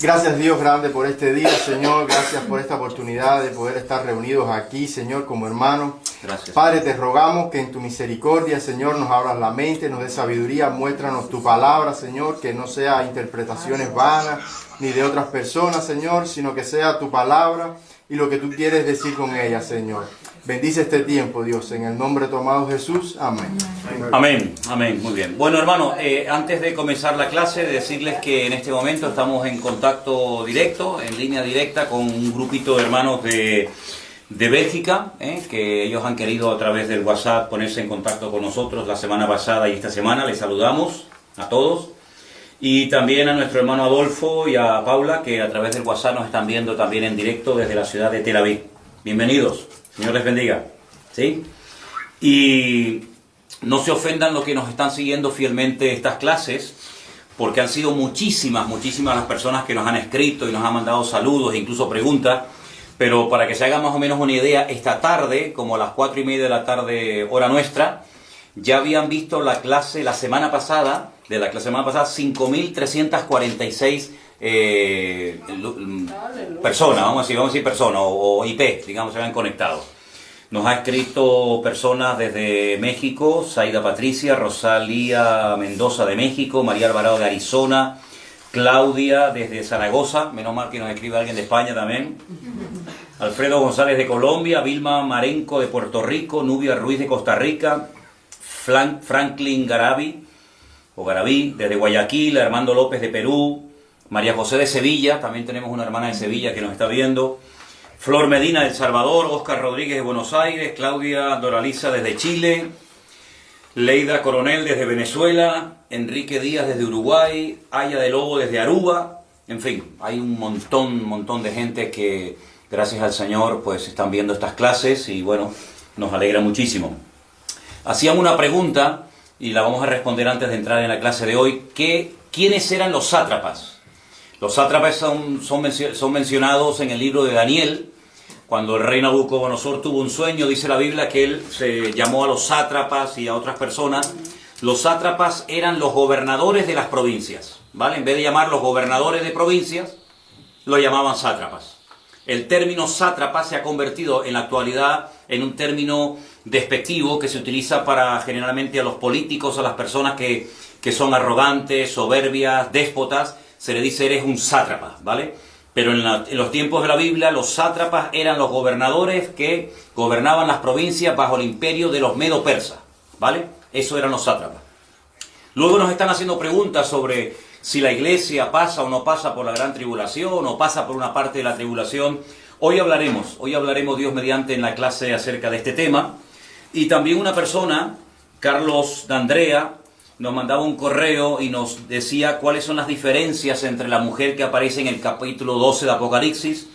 Gracias Dios grande por este día, Señor. Gracias por esta oportunidad de poder estar reunidos aquí, Señor, como hermanos. Gracias. Padre, te rogamos que en tu misericordia, Señor, nos abras la mente, nos dé sabiduría, muéstranos tu palabra, Señor, que no sea interpretaciones vanas ni de otras personas, Señor, sino que sea tu palabra y lo que tú quieres decir con ella, Señor. Bendice este tiempo, Dios, en el nombre de tu amado Jesús. Amén. Amén, amén, muy bien. Bueno, hermano, antes de comenzar la clase, decirles que en este momento estamos en contacto directo, en línea directa, con un grupito de hermanos de Bélgica, que ellos han querido a través del WhatsApp ponerse en contacto con nosotros la semana pasada y esta semana. Les saludamos a todos. Y también a nuestro hermano Adolfo y a Paula, que a través del WhatsApp nos están viendo también en directo desde la ciudad de Tel Aviv. Bienvenidos, Señor les bendiga. ¿Sí? Y no se ofendan los que nos están siguiendo fielmente estas clases, porque han sido muchísimas las personas que nos han escrito y nos han mandado saludos e incluso preguntas. Pero para que se hagan más o menos una idea, esta tarde, como a las 4:30 de la tarde, hora nuestra, ya habían visto la clase la semana pasada, 5.346 personas, vamos a decir personas, o IP, digamos, se habían conectado. Nos ha escrito personas desde México, Zaida Patricia, Rosalía Mendoza de México, María Alvarado de Arizona, Claudia desde Zaragoza, menos mal que nos escribe alguien de España también, Alfredo González de Colombia, Vilma Marenco de Puerto Rico, Nubia Ruiz de Costa Rica, Franklin Garaví desde Guayaquil, Armando López de Perú, María José de Sevilla, también tenemos una hermana de Sevilla que nos está viendo, Flor Medina de El Salvador, Oscar Rodríguez de Buenos Aires, Claudia Doraliza desde Chile, Leida Coronel desde Venezuela, Enrique Díaz desde Uruguay, Aya de Lobo desde Aruba, en fin, hay un montón de gente que gracias al Señor pues están viendo estas clases y bueno, nos alegra muchísimo. Hacían una pregunta y la vamos a responder antes de entrar en la clase de hoy, ¿quiénes eran los sátrapas? Los sátrapas son mencionados en el libro de Daniel. Cuando el rey Nabucodonosor tuvo un sueño, dice la Biblia que él se llamó a los sátrapas y a otras personas. Los sátrapas eran los gobernadores de las provincias, ¿vale? En vez de llamarlos gobernadores de provincias, lo llamaban sátrapas. El término sátrapa se ha convertido en la actualidad en un término despectivo que se utiliza para generalmente a los políticos, a las personas que son arrogantes, soberbias, déspotas, se le dice eres un sátrapa, ¿vale? Pero en los tiempos de la Biblia, los sátrapas eran los gobernadores que gobernaban las provincias bajo el imperio de los medo-persas, ¿vale? Eso eran los sátrapas. Luego nos están haciendo preguntas sobre si la iglesia pasa o no pasa por la gran tribulación, o pasa por una parte de la tribulación. Hoy hablaremos Dios mediante en la clase acerca de este tema. Y también una persona, Carlos D'Andrea, nos mandaba un correo y nos decía cuáles son las diferencias entre la mujer que aparece en el capítulo 12 de Apocalipsis,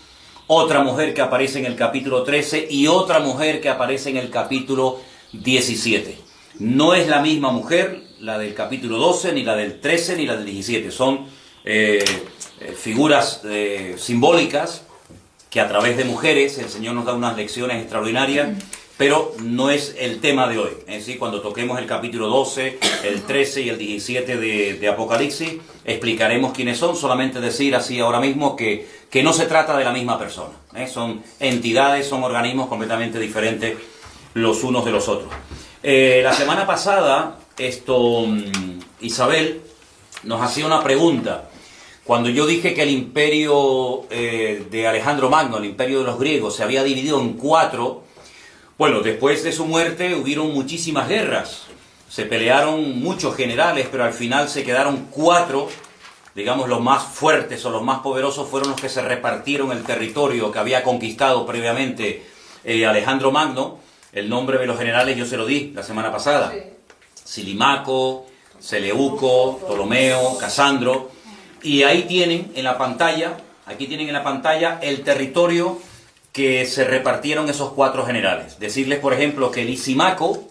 otra mujer que aparece en el capítulo 13 y otra mujer que aparece en el capítulo 17. No es la misma mujer, la del capítulo 12, ni la del 13, ni la del 17. Son figuras simbólicas que a través de mujeres el Señor nos da unas lecciones extraordinarias, pero no es el tema de hoy. Es decir, cuando toquemos el capítulo 12, el 13 y el 17 de Apocalipsis, explicaremos quiénes son. Solamente decir así ahora mismo que no se trata de la misma persona. Son entidades, son organismos completamente diferentes los unos de los otros. La semana pasada, Isabel nos hacía una pregunta. Cuando yo dije que el imperio de Alejandro Magno, el imperio de los griegos, se había dividido en 4, bueno, después de su muerte hubieron muchísimas guerras, se pelearon muchos generales, pero al final se quedaron 4, digamos los más fuertes o los más poderosos fueron los que se repartieron el territorio que había conquistado previamente Alejandro Magno. El nombre de los generales yo se lo di la semana pasada, Silimaco, Seleuco, Ptolomeo, Casandro, y ahí tienen en la pantalla, el territorio que se repartieron esos 4 generales. Decirles, por ejemplo, que Lisimaco,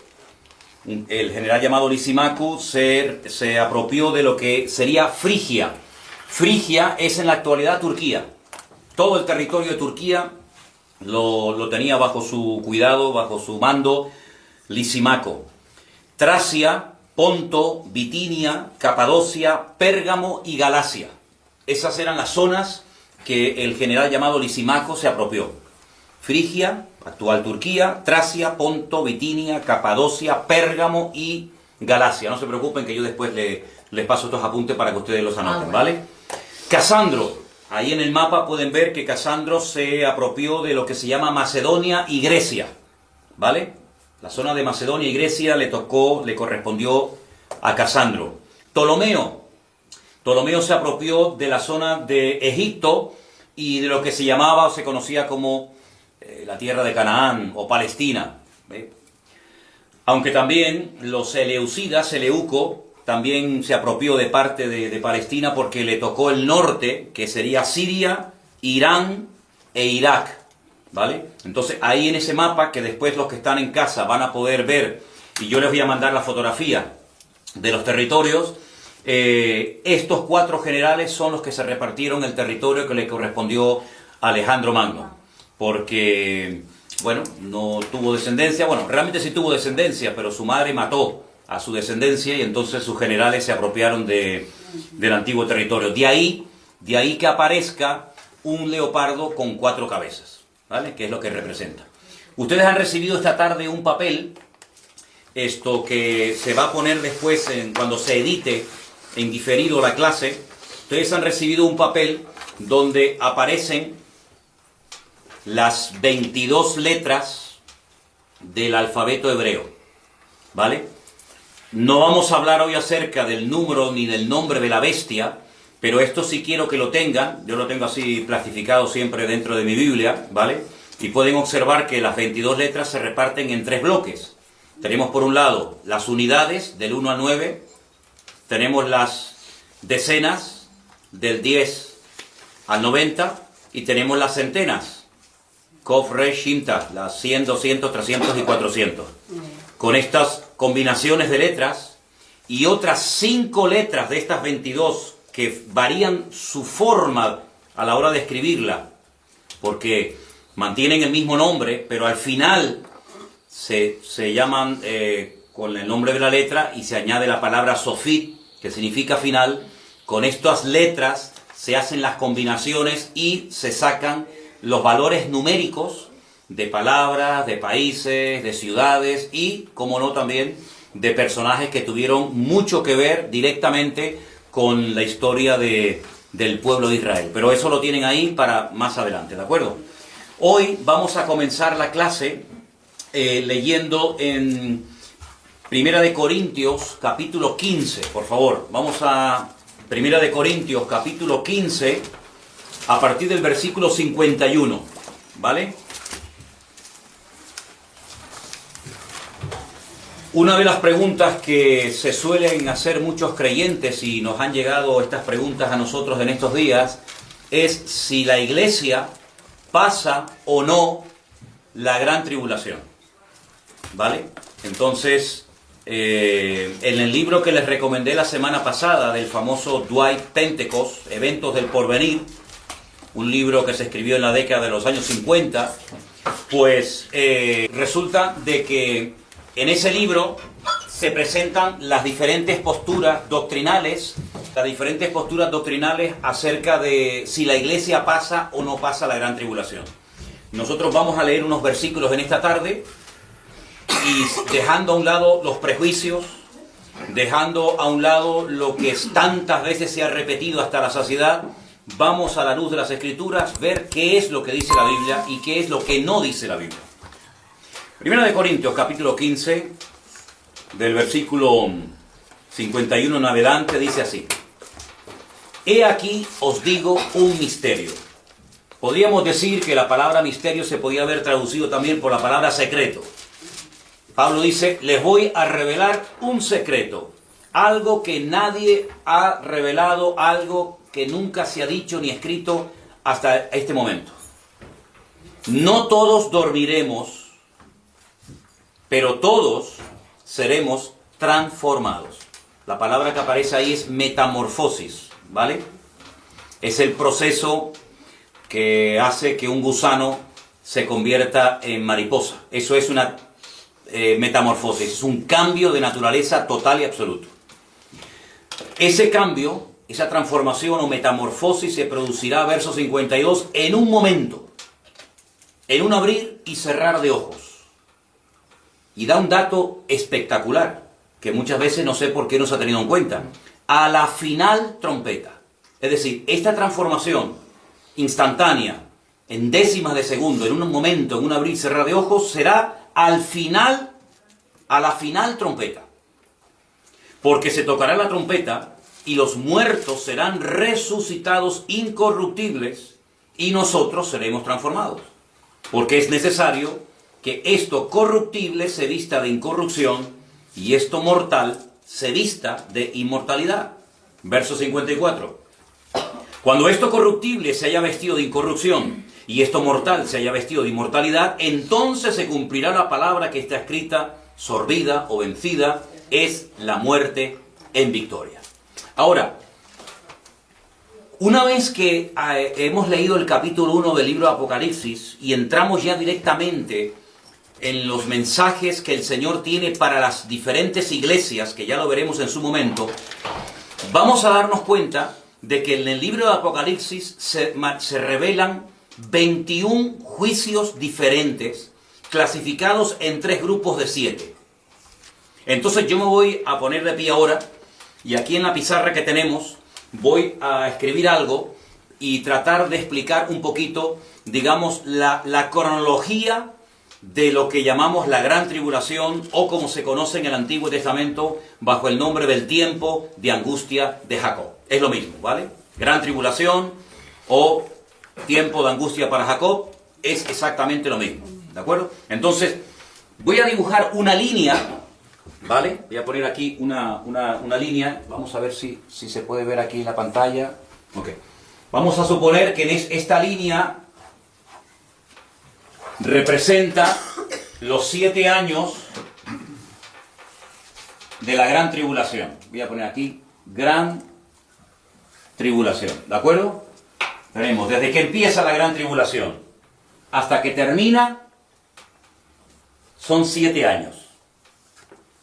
el general llamado Lisimaco, se apropió de lo que sería Frigia. Frigia es en la actualidad Turquía. Todo el territorio de Turquía lo tenía bajo su cuidado, bajo su mando, Lisimaco. Tracia, Ponto, Bitinia, Capadocia, Pérgamo y Galacia. esas eran las zonas que el general llamado Lisímaco se apropió. Frigia, actual Turquía, Tracia, Ponto, Bitinia, Capadocia, Pérgamo y Galacia. No se preocupen que yo después les paso estos apuntes para que ustedes los anoten, ¿vale? Casandro, ahí en el mapa pueden ver que Casandro se apropió de lo que se llama Macedonia y Grecia, ¿vale? La zona de Macedonia y Grecia le correspondió a Casandro. Ptolomeo se apropió de la zona de Egipto y de lo que se llamaba o se conocía como la tierra de Canaán o Palestina. ¿Ve? Aunque también los Seleucidas, Seleuco, también se apropió de parte de Palestina porque le tocó el norte, que sería Siria, Irán e Irak, ¿vale? Entonces ahí en ese mapa, que después los que están en casa van a poder ver, y yo les voy a mandar la fotografía de los territorios, estos 4 generales son los que se repartieron el territorio que le correspondió a Alejandro Magno, porque, bueno, no tuvo descendencia, bueno, realmente sí tuvo descendencia, pero su madre mató a su descendencia y entonces sus generales se apropiaron del antiguo territorio. De ahí que aparezca un leopardo con 4 cabezas, ¿vale? Que es lo que representa. Ustedes han recibido esta tarde un papel, esto que se va a poner después cuando se edite en diferido la clase. Ustedes han recibido un papel donde aparecen las 22 letras del alfabeto hebreo, ¿vale? No vamos a hablar hoy acerca del número ni del nombre de la bestia, pero esto sí quiero que lo tengan. Yo lo tengo así plastificado siempre dentro de mi Biblia, ¿vale? Y pueden observar que las 22 letras se reparten en 3 bloques. Tenemos por un lado las unidades del 1 al 9, tenemos las decenas del 10 al 90 y tenemos las centenas, Kov, Resh, Shinta, las 100, 200, 300 y 400. Con estas combinaciones de letras y otras 5 letras de estas 22 que varían su forma a la hora de escribirla, porque mantienen el mismo nombre, pero al final se llaman con el nombre de la letra y se añade la palabra Sofit, que significa final. Con estas letras se hacen las combinaciones y se sacan los valores numéricos de palabras, de países, de ciudades y, como no, también de personajes que tuvieron mucho que ver directamente con la historia del pueblo de Israel. Pero eso lo tienen ahí para más adelante, ¿de acuerdo? Hoy vamos a comenzar la clase leyendo en Primera de Corintios, capítulo 15, por favor. Vamos a Primera de Corintios, capítulo 15, a partir del versículo 51, ¿vale? Una de las preguntas que se suelen hacer muchos creyentes, y nos han llegado estas preguntas a nosotros en estos días, es si la iglesia pasa o no la gran tribulación, ¿vale? Entonces, en el libro que les recomendé la semana pasada del famoso Dwight Pentecost, Eventos del Porvenir, un libro que se escribió en la década de los años 50, pues resulta de que en ese libro se presentan las diferentes posturas doctrinales acerca de si la iglesia pasa o no pasa la gran tribulación. Nosotros vamos a leer unos versículos en esta tarde y dejando a un lado los prejuicios, dejando a un lado lo que tantas veces se ha repetido hasta la saciedad, vamos a la luz de las Escrituras ver qué es lo que dice la Biblia y qué es lo que no dice la Biblia. Primera de Corintios, capítulo 15, del versículo 51 en adelante, dice así: He aquí os digo un misterio. Podríamos decir que la palabra misterio se podía haber traducido también por la palabra secreto. Pablo dice, les voy a revelar un secreto, algo que nadie ha revelado, algo que nunca se ha dicho ni escrito hasta este momento. No todos dormiremos, pero todos seremos transformados. La palabra que aparece ahí es metamorfosis, ¿vale? Es el proceso que hace que un gusano se convierta en mariposa. Eso es una metamorfosis, es un cambio de naturaleza total y absoluto. Ese cambio esa transformación o metamorfosis se producirá, verso 52, en un momento, en un abrir y cerrar de ojos. Y da un dato espectacular, que muchas veces no sé por qué no se ha tenido en cuenta. A la final trompeta. Es decir, esta transformación instantánea, en décimas de segundo, en un momento, en un abrir y cerrar de ojos, será al final, a la final trompeta. Porque se tocará la trompeta y los muertos serán resucitados incorruptibles y nosotros seremos transformados. Porque es necesario que esto corruptible se vista de incorrupción y esto mortal se vista de inmortalidad. Verso 54. Cuando esto corruptible se haya vestido de incorrupción y esto mortal se haya vestido de inmortalidad, entonces se cumplirá la palabra que está escrita: sorbida o vencida es la muerte en victoria. Ahora, una vez que hemos leído el capítulo 1 del libro de Apocalipsis y entramos ya directamente en los mensajes que el Señor tiene para las diferentes iglesias, que ya lo veremos en su momento, vamos a darnos cuenta de que en el libro de Apocalipsis se revelan 21 juicios diferentes, clasificados en 3 grupos de 7. Entonces yo me voy a poner de pie ahora, y aquí en la pizarra que tenemos voy a escribir algo y tratar de explicar un poquito, digamos, la cronología de lo que llamamos la Gran Tribulación, o como se conoce en el Antiguo Testamento bajo el nombre del tiempo de angustia de Jacob. Es lo mismo, ¿vale? Gran Tribulación o tiempo de angustia para Jacob es exactamente lo mismo, ¿de acuerdo? Entonces, voy a dibujar una línea, ¿vale? Voy a poner aquí una línea. Vamos a ver si se puede ver aquí en la pantalla. Ok. Vamos a suponer que esta línea representa los 7 años de la Gran Tribulación. Voy a poner aquí Gran Tribulación, ¿de acuerdo? Tenemos desde que empieza la Gran Tribulación hasta que termina, son 7 años.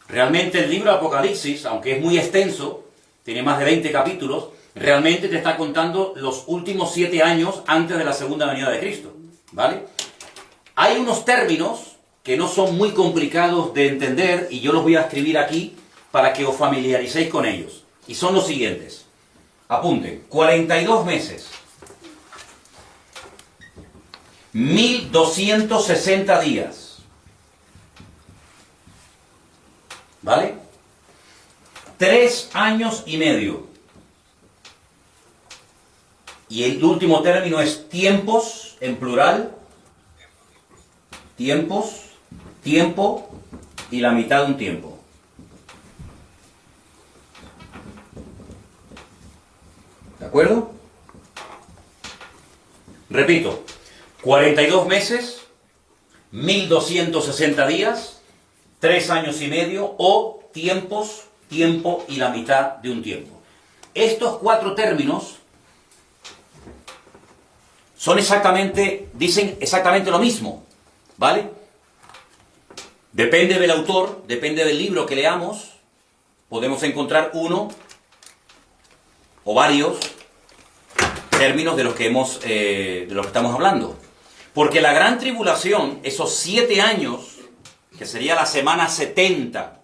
Realmente el libro de Apocalipsis, aunque es muy extenso, tiene más de 20 capítulos, realmente te está contando los últimos 7 años antes de la segunda venida de Cristo, ¿vale? Hay unos términos que no son muy complicados de entender y yo los voy a escribir aquí para que os familiaricéis con ellos. Y son los siguientes. Apunten: 42 meses, 1260 días, ¿vale? 3 años y medio. Y el último término es tiempos, en plural. Tiempos, tiempo y la mitad de un tiempo. ¿De acuerdo? Repito, 42 meses, 1260 días, 3 años y medio, o tiempos, tiempo y la mitad de un tiempo. Estos 4 términos dicen exactamente lo mismo, ¿vale? Depende del autor, depende del libro que leamos, podemos encontrar uno o varios términos de los que estamos hablando. Porque la Gran Tribulación, esos 7 años, que sería la semana 70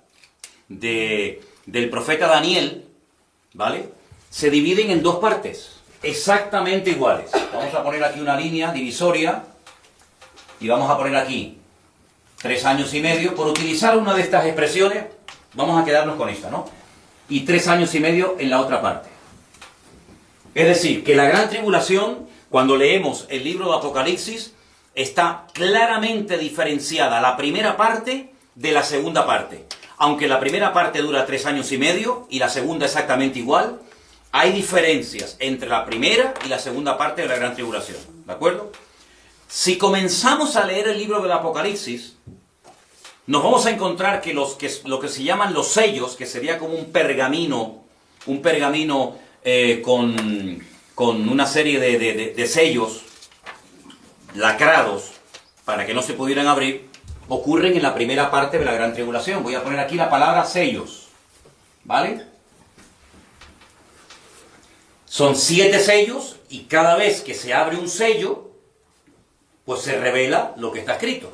del profeta Daniel, ¿vale? Se dividen en 2 partes, exactamente iguales. Vamos a poner aquí una línea divisoria y vamos a poner aquí 3 años y medio. Por utilizar una de estas expresiones, vamos a quedarnos con esta, ¿no? Y 3 años y medio en la otra parte. Es decir, que la Gran Tribulación, cuando leemos el libro de Apocalipsis, está claramente diferenciada la primera parte de la segunda parte. Aunque la primera parte dura 3 años y medio y la segunda exactamente igual, hay diferencias entre la primera y la segunda parte de la Gran Tribulación. ¿De acuerdo? Si comenzamos a leer el libro del Apocalipsis, nos vamos a encontrar que lo que se llaman los sellos, que sería como un pergamino con una serie de sellos lacrados para que no se pudieran abrir, ocurren en la primera parte de la Gran Tribulación. Voy a poner aquí la palabra sellos, ¿vale? Son 7 sellos y cada vez que se abre un sello, pues se revela lo que está escrito.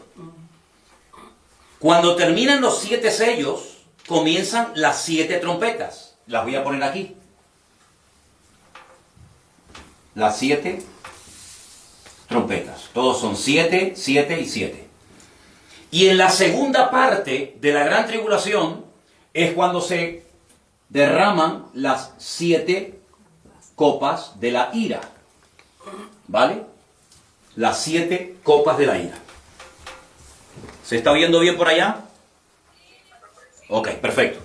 Cuando terminan los 7 sellos, comienzan las 7 trompetas. Las voy a poner aquí. Las 7 trompetas. Todos son 7, 7 y 7. Y en la segunda parte de la gran tribulación es cuando se derraman las 7 copas de la ira. ¿Vale? Las 7 copas de la ira. ¿Se está oyendo bien por allá? Ok, perfecto.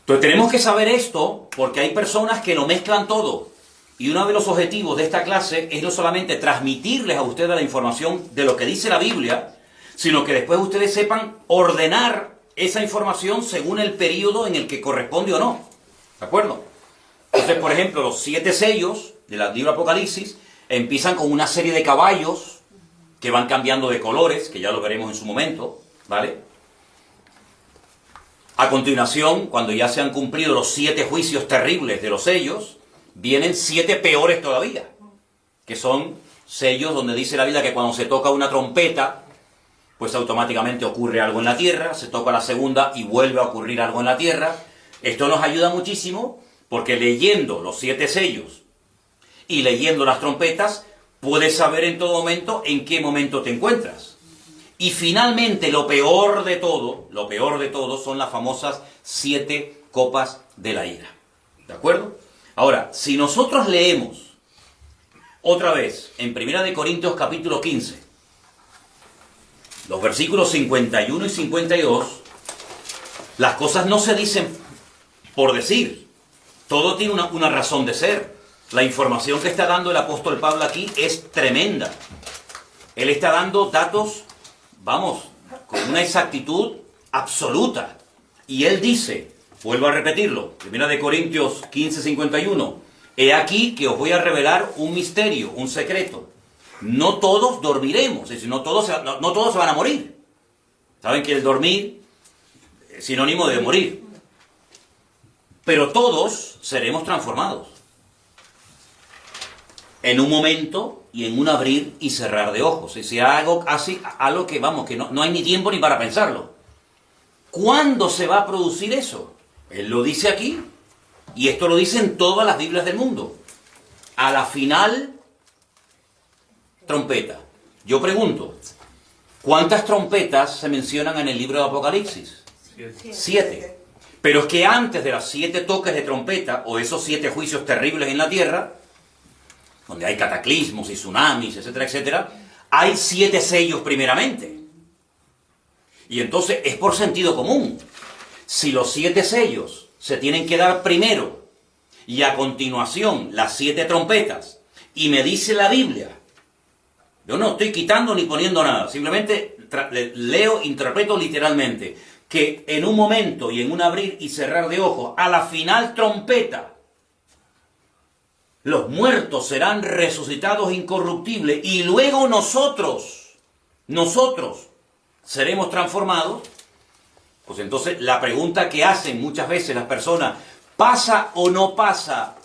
Entonces tenemos que saber esto porque hay personas que lo mezclan todo. Y uno de los objetivos de esta clase es no solamente transmitirles a ustedes la información de lo que dice la Biblia, sino que después ustedes sepan ordenar esa información según el periodo en el que corresponde o no. ¿De acuerdo? Entonces, por ejemplo, los 7 sellos del libro Apocalipsis empiezan con una serie de caballos que van cambiando de colores, que ya lo veremos en su momento, ¿vale? A continuación, cuando ya se han cumplido los 7 juicios terribles de los sellos, vienen 7 peores todavía, que son sellos donde dice la Biblia que cuando se toca una trompeta, pues automáticamente ocurre algo en la tierra, se toca la segunda y vuelve a ocurrir algo en la tierra. Esto nos ayuda muchísimo porque leyendo los 7 sellos y leyendo las trompetas, puedes saber en todo momento en qué momento te encuentras. Y finalmente, lo peor de todo son las famosas 7 copas de la ira. ¿De acuerdo? Ahora, si nosotros leemos otra vez en 1 Corintios capítulo 15, los versículos 51 y 52, las cosas no se dicen por decir. Todo tiene una razón de ser. La información que está dando el apóstol Pablo aquí es tremenda. Él está dando datos, vamos, con una exactitud absoluta. Y él dice, vuelvo a repetirlo, 1 Corintios 15, 51, he aquí que os voy a revelar un misterio, un secreto. No todos dormiremos, es decir, no todos se van a morir. Saben que el dormir es sinónimo de morir. Pero todos seremos transformados. En un momento y en un abrir y cerrar de ojos. Es decir, algo que, vamos, que no hay ni tiempo ni para pensarlo. ¿Cuándo se va a producir eso? Él lo dice aquí, y esto lo dicen todas las Biblias del mundo. A la final, trompeta. Yo pregunto, ¿cuántas trompetas se mencionan en el libro de Apocalipsis? 7. Pero es que antes de las 7 toques de trompeta, o esos 7 juicios terribles en la tierra, donde hay cataclismos y tsunamis, etcétera, etcétera, hay 7 sellos primeramente. Y entonces es por sentido común. Si los 7 sellos se tienen que dar primero, y a continuación las 7 trompetas, y me dice la Biblia, yo no estoy quitando ni poniendo nada, simplemente leo, interpreto literalmente, que en un momento y en un abrir y cerrar de ojos, a la final trompeta, los muertos serán resucitados incorruptibles y luego nosotros seremos transformados. Pues entonces la pregunta que hacen muchas veces las personas, ¿pasa o no pasa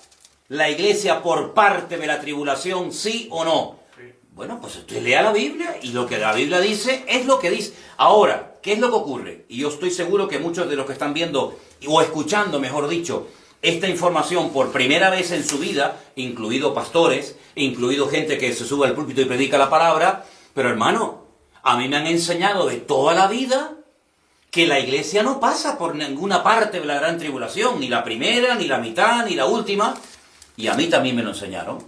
la iglesia por parte de la tribulación, sí o no? Sí. Bueno, pues usted lea la Biblia y lo que la Biblia dice es lo que dice. Ahora, ¿qué es lo que ocurre? Y yo estoy seguro que muchos de los que están viendo, o escuchando, mejor dicho, esta información por primera vez en su vida, incluido pastores, incluido gente que se sube al púlpito y predica la palabra, pero hermano, a mí me han enseñado de toda la vida que la iglesia no pasa por ninguna parte de la gran tribulación, ni la primera, ni la mitad, ni la última, y a mí también me lo enseñaron.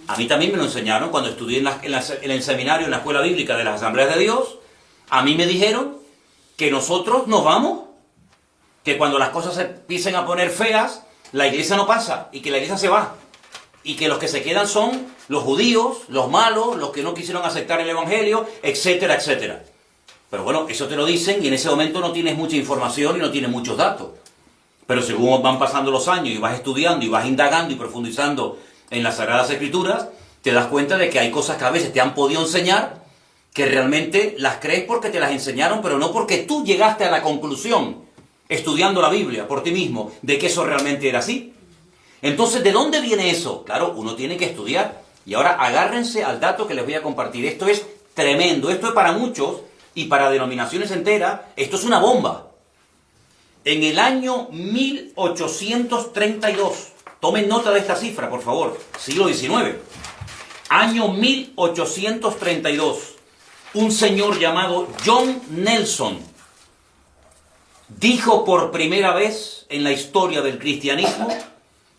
A mí también me lo enseñaron cuando estudié en el seminario, en la escuela bíblica de las Asambleas de Dios. A mí me dijeron que nosotros nos vamos, que cuando las cosas se empiecen a poner feas, la iglesia no pasa y que la iglesia se va. Y que los que se quedan son los judíos, los malos, los que no quisieron aceptar el evangelio, etcétera, etcétera. Pero bueno, eso te lo dicen y en ese momento no tienes mucha información y no tienes muchos datos. Pero según van pasando los años y vas estudiando y vas indagando y profundizando en las Sagradas Escrituras, te das cuenta de que hay cosas que a veces te han podido enseñar que realmente las crees porque te las enseñaron, pero no porque tú llegaste a la conclusión, estudiando la Biblia por ti mismo, de que eso realmente era así. Entonces, ¿de dónde viene eso? Claro, uno tiene que estudiar. Y ahora agárrense al dato que les voy a compartir. Esto es tremendo. Esto es para muchos y para denominaciones enteras. Esto es una bomba. En el año 1832, tomen nota de esta cifra, por favor, siglo XIX. Año 1832, un señor llamado John Nelson dijo por primera vez en la historia del cristianismo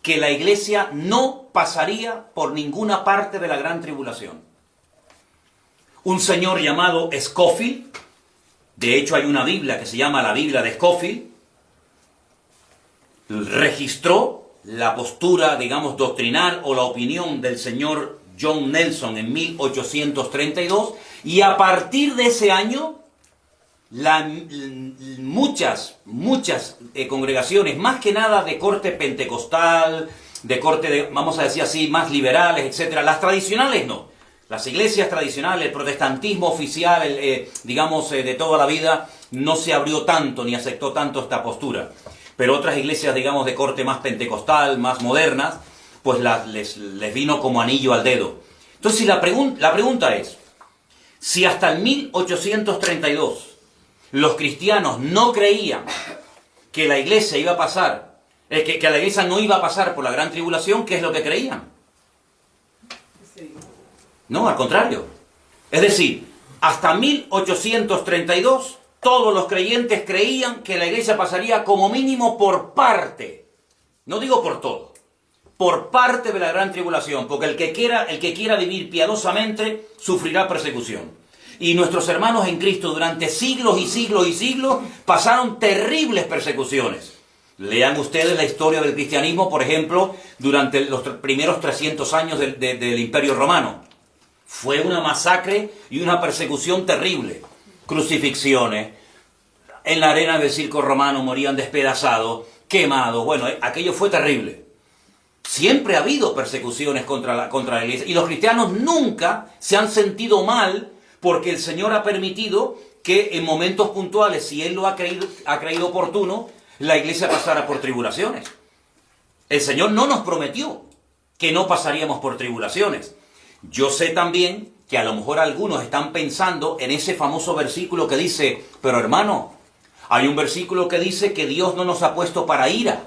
que la iglesia no pasaría por ninguna parte de la gran tribulación. Un señor llamado Scofield, de hecho hay una Biblia que se llama la Biblia de Scofield, registró la postura, digamos, doctrinal o la opinión del señor John Nelson en 1832, y a partir de ese año muchas congregaciones, más que nada de corte pentecostal, de corte, vamos a decir así, más liberales, etcétera. Las tradicionales no. Las iglesias tradicionales, el protestantismo oficial, digamos, de toda la vida, no se abrió tanto ni aceptó tanto esta postura. Pero otras iglesias, digamos, de corte más pentecostal, más modernas, pues les vino como anillo al dedo. Entonces, la pregunta es, si hasta el 1832 los cristianos no creían que la iglesia iba a pasar, que la iglesia no iba a pasar por la gran tribulación, ¿qué es lo que creían? No, al contrario. Es decir, hasta 1832 todos los creyentes creían que la iglesia pasaría como mínimo por parte, no digo por todo, por parte de la gran tribulación, porque el que quiera vivir piadosamente sufrirá persecución. Y nuestros hermanos en Cristo durante siglos y siglos y siglos pasaron terribles persecuciones. Lean ustedes la historia del cristianismo, por ejemplo, durante los primeros 300 años del Imperio Romano. Fue una masacre y una persecución terrible. Crucifixiones, en la arena del circo romano morían despedazados, quemados. Bueno, aquello fue terrible. Siempre ha habido persecuciones contra la iglesia. Y los cristianos nunca se han sentido mal porque el Señor ha permitido que en momentos puntuales, si Él lo ha creído oportuno, la iglesia pasara por tribulaciones. El Señor no nos prometió que no pasaríamos por tribulaciones. Yo sé también que a lo mejor algunos están pensando en ese famoso versículo que dice, pero hermano, hay un versículo que dice que Dios no nos ha puesto para ira,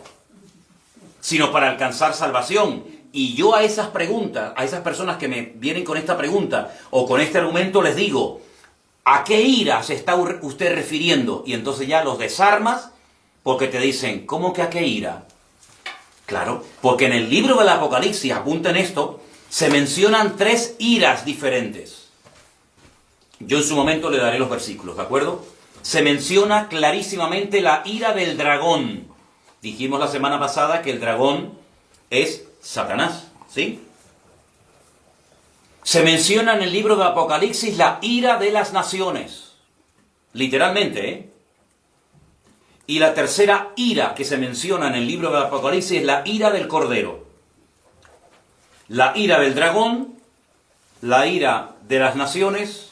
sino para alcanzar salvación. Y yo a esas preguntas, a esas personas que me vienen con esta pregunta o con este argumento les digo, ¿a qué ira se está usted refiriendo? Y entonces ya los desarmas porque te dicen, ¿cómo que a qué ira? Claro, porque en el libro del Apocalipsis, apunten esto, se mencionan 3 iras diferentes. Yo en su momento le daré los versículos, ¿de acuerdo? Se menciona clarísimamente la ira del dragón. Dijimos la semana pasada que el dragón es Satanás, ¿sí? Se menciona en el libro de Apocalipsis la ira de las naciones. Literalmente, ¿eh? Y la tercera ira que se menciona en el libro de Apocalipsis es la ira del Cordero. La ira del dragón, la ira de las naciones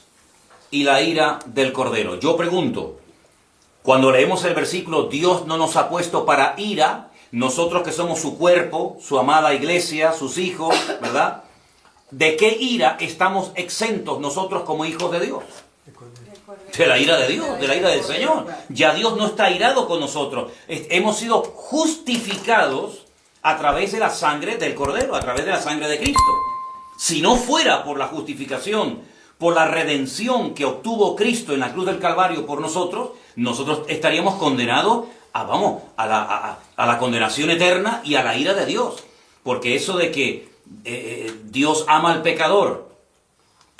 y la ira del Cordero. Yo pregunto, cuando leemos el versículo, Dios no nos ha puesto para ira, nosotros que somos su cuerpo, su amada iglesia, sus hijos, ¿verdad? ¿De qué ira estamos exentos nosotros como hijos de Dios? De la ira de Dios, de la ira del Señor. Ya Dios no está irado con nosotros. Hemos sido justificados a través de la sangre del Cordero, a través de la sangre de Cristo. Si no fuera por la justificación, por la redención que obtuvo Cristo en la cruz del Calvario por nosotros, nosotros estaríamos condenados a la condenación eterna y a la ira de Dios. Porque eso de que Dios ama al pecador,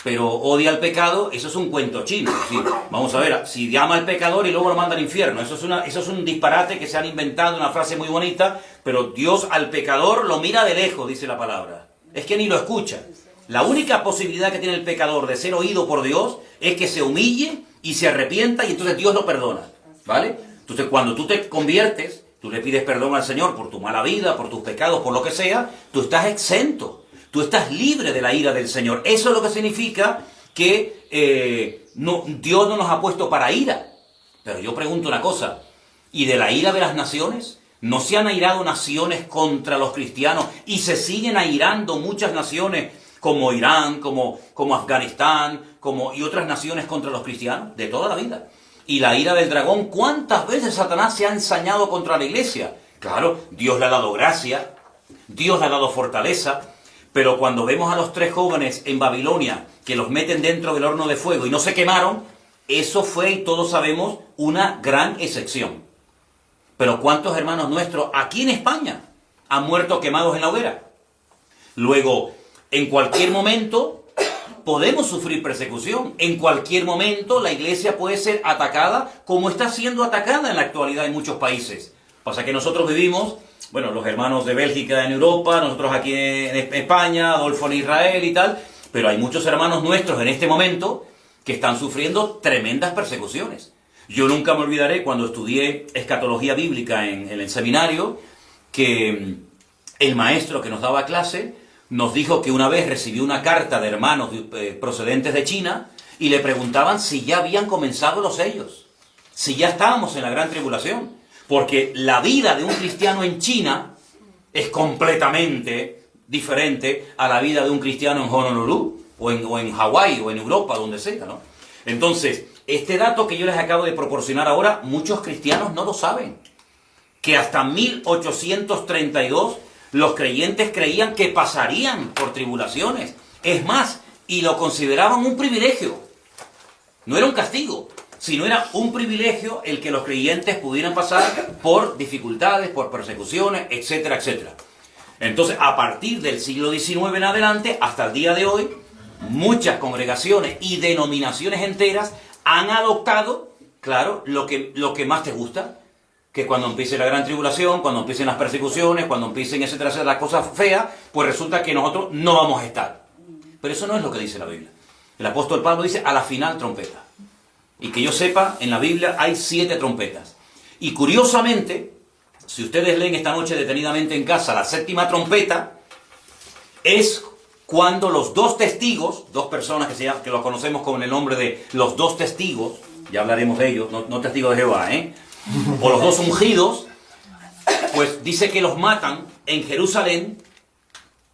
pero odia al pecado, eso es un cuento chino. ¿Sí? Vamos a ver, si ama al pecador y luego lo manda al infierno, eso es un disparate que se han inventado, una frase muy bonita, pero Dios al pecador lo mira de lejos, dice la palabra. Es que ni lo escucha. La única posibilidad que tiene el pecador de ser oído por Dios es que se humille y se arrepienta y entonces Dios lo perdona. ¿Vale? Entonces cuando tú te conviertes, tú le pides perdón al Señor por tu mala vida, por tus pecados, por lo que sea, tú estás exento. Tú estás libre de la ira del Señor. Eso es lo que significa que Dios no nos ha puesto para ira. Pero yo pregunto una cosa, ¿y de la ira de las naciones? ¿No se han airado naciones contra los cristianos y se siguen airando muchas naciones como Irán, como Afganistán, y otras naciones contra los cristianos? De toda la vida. Y la ira del dragón, ¿cuántas veces Satanás se ha ensañado contra la iglesia? Claro, Dios le ha dado gracia, Dios le ha dado fortaleza, pero cuando vemos a los 3 jóvenes en Babilonia que los meten dentro del horno de fuego y no se quemaron, eso fue, y todos sabemos, una gran excepción. Pero ¿cuántos hermanos nuestros aquí en España han muerto quemados en la hoguera? Luego, en cualquier momento podemos sufrir persecución. En cualquier momento la iglesia puede ser atacada, como está siendo atacada en la actualidad en muchos países. Pasa que nosotros vivimos, bueno, los hermanos de Bélgica en Europa, nosotros aquí en España, Adolfo en Israel y tal, pero hay muchos hermanos nuestros en este momento que están sufriendo tremendas persecuciones. Yo nunca me olvidaré cuando estudié escatología bíblica en el seminario, que el maestro que nos daba clase nos dijo que una vez recibió una carta de hermanos procedentes de China y le preguntaban si ya habían comenzado los sellos, si ya estábamos en la gran tribulación, porque la vida de un cristiano en China es completamente diferente a la vida de un cristiano en Honolulu o en Hawái o en Europa, donde sea, ¿no? Entonces, este dato que yo les acabo de proporcionar ahora, muchos cristianos no lo saben, que hasta 1832 los creyentes creían que pasarían por tribulaciones. Es más, y lo consideraban un privilegio. No era un castigo, sino era un privilegio el que los creyentes pudieran pasar por dificultades, por persecuciones, etcétera, etcétera. Entonces, a partir del siglo XIX en adelante, hasta el día de hoy, muchas congregaciones y denominaciones enteras han adoptado, claro, lo que más te gusta, que cuando empiece la gran tribulación, cuando empiecen las persecuciones, cuando empiecen, etcétera, etcétera, las cosas feas, pues resulta que nosotros no vamos a estar. Pero eso no es lo que dice la Biblia. El apóstol Pablo dice, a la final trompeta. Y que yo sepa, en la Biblia hay 7 trompetas. Y curiosamente, si ustedes leen esta noche detenidamente en casa, la 7ª trompeta es cuando los 2 testigos, 2 personas que los conocemos con el nombre de los 2 testigos, ya hablaremos de ellos, no testigos de Jehová, o los 2 ungidos, pues dice que los matan en Jerusalén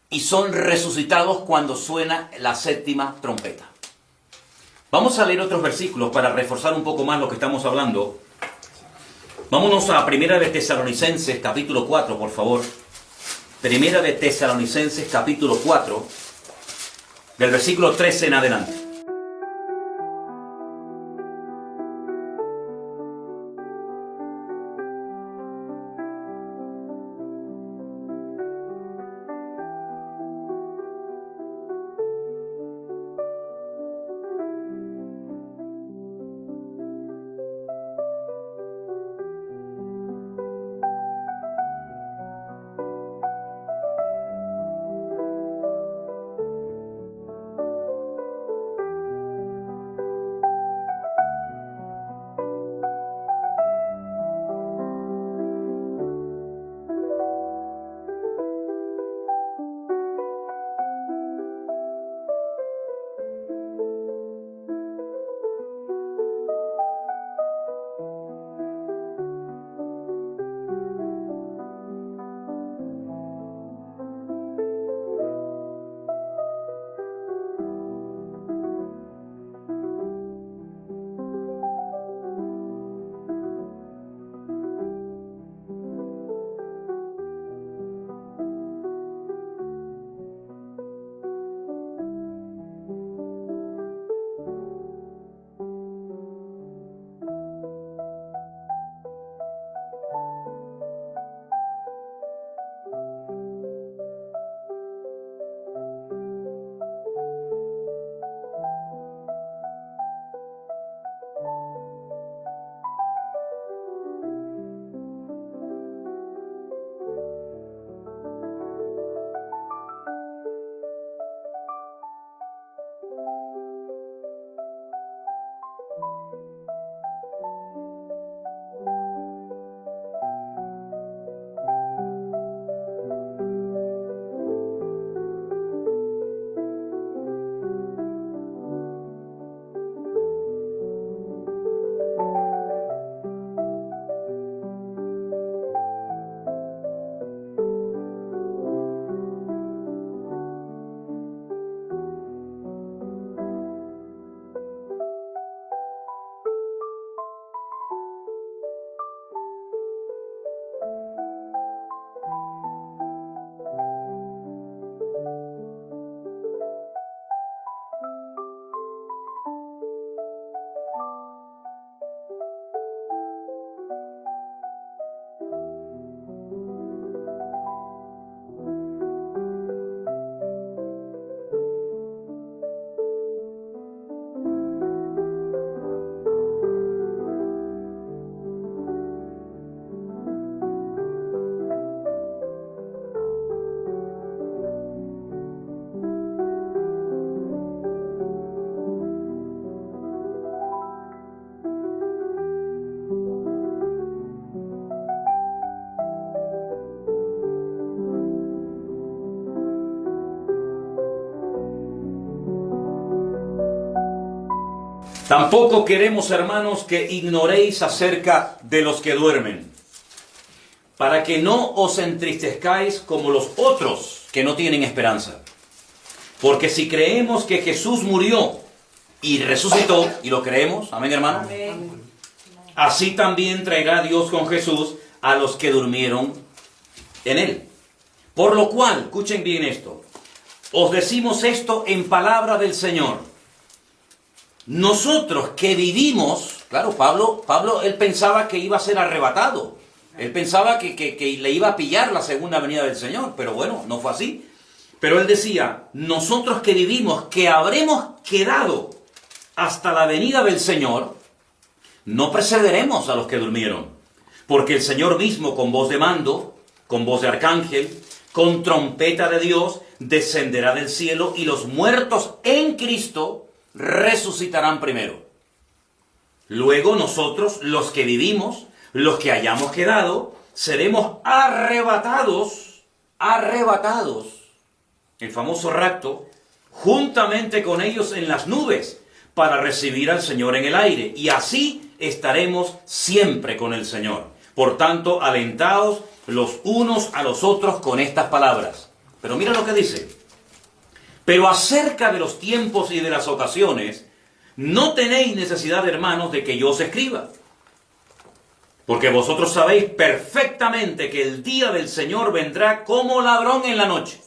y son resucitados cuando suena la 7ª trompeta. Vamos a leer otros versículos para reforzar un poco más lo que estamos hablando. Vámonos a Primera de Tesalonicenses, capítulo 4, por favor. Primera de Tesalonicenses, capítulo 4, del versículo 13 en adelante. Tampoco queremos, hermanos, que ignoréis acerca de los que duermen, para que no os entristezcáis como los otros que no tienen esperanza. Porque si creemos que Jesús murió y resucitó, y lo creemos, amén, hermano, Amén. así también traerá Dios con Jesús a los que durmieron en él. Por lo cual, escuchen bien esto, os decimos esto en palabra del Señor. Nosotros que vivimos, claro, Pablo él pensaba que iba a ser arrebatado. Él pensaba que le iba a pillar la segunda venida del Señor, pero bueno, no fue así. Pero él decía, nosotros que vivimos, que habremos quedado hasta la venida del Señor, no precederemos a los que durmieron. Porque el Señor mismo, con voz de mando, con voz de arcángel, con trompeta de Dios, descenderá del cielo y los muertos en Cristo resucitarán primero. Luego nosotros, los que vivimos, los que hayamos quedado, seremos arrebatados, el famoso rapto, juntamente con ellos en las nubes, para recibir al Señor en el aire. Y así estaremos siempre con el Señor. Por tanto, alentaos los unos a los otros con estas palabras. Pero mira lo que dice. Pero acerca de los tiempos y de las ocasiones, no tenéis necesidad, hermanos, de que yo os escriba. Porque vosotros sabéis perfectamente que el día del Señor vendrá como ladrón en la noche.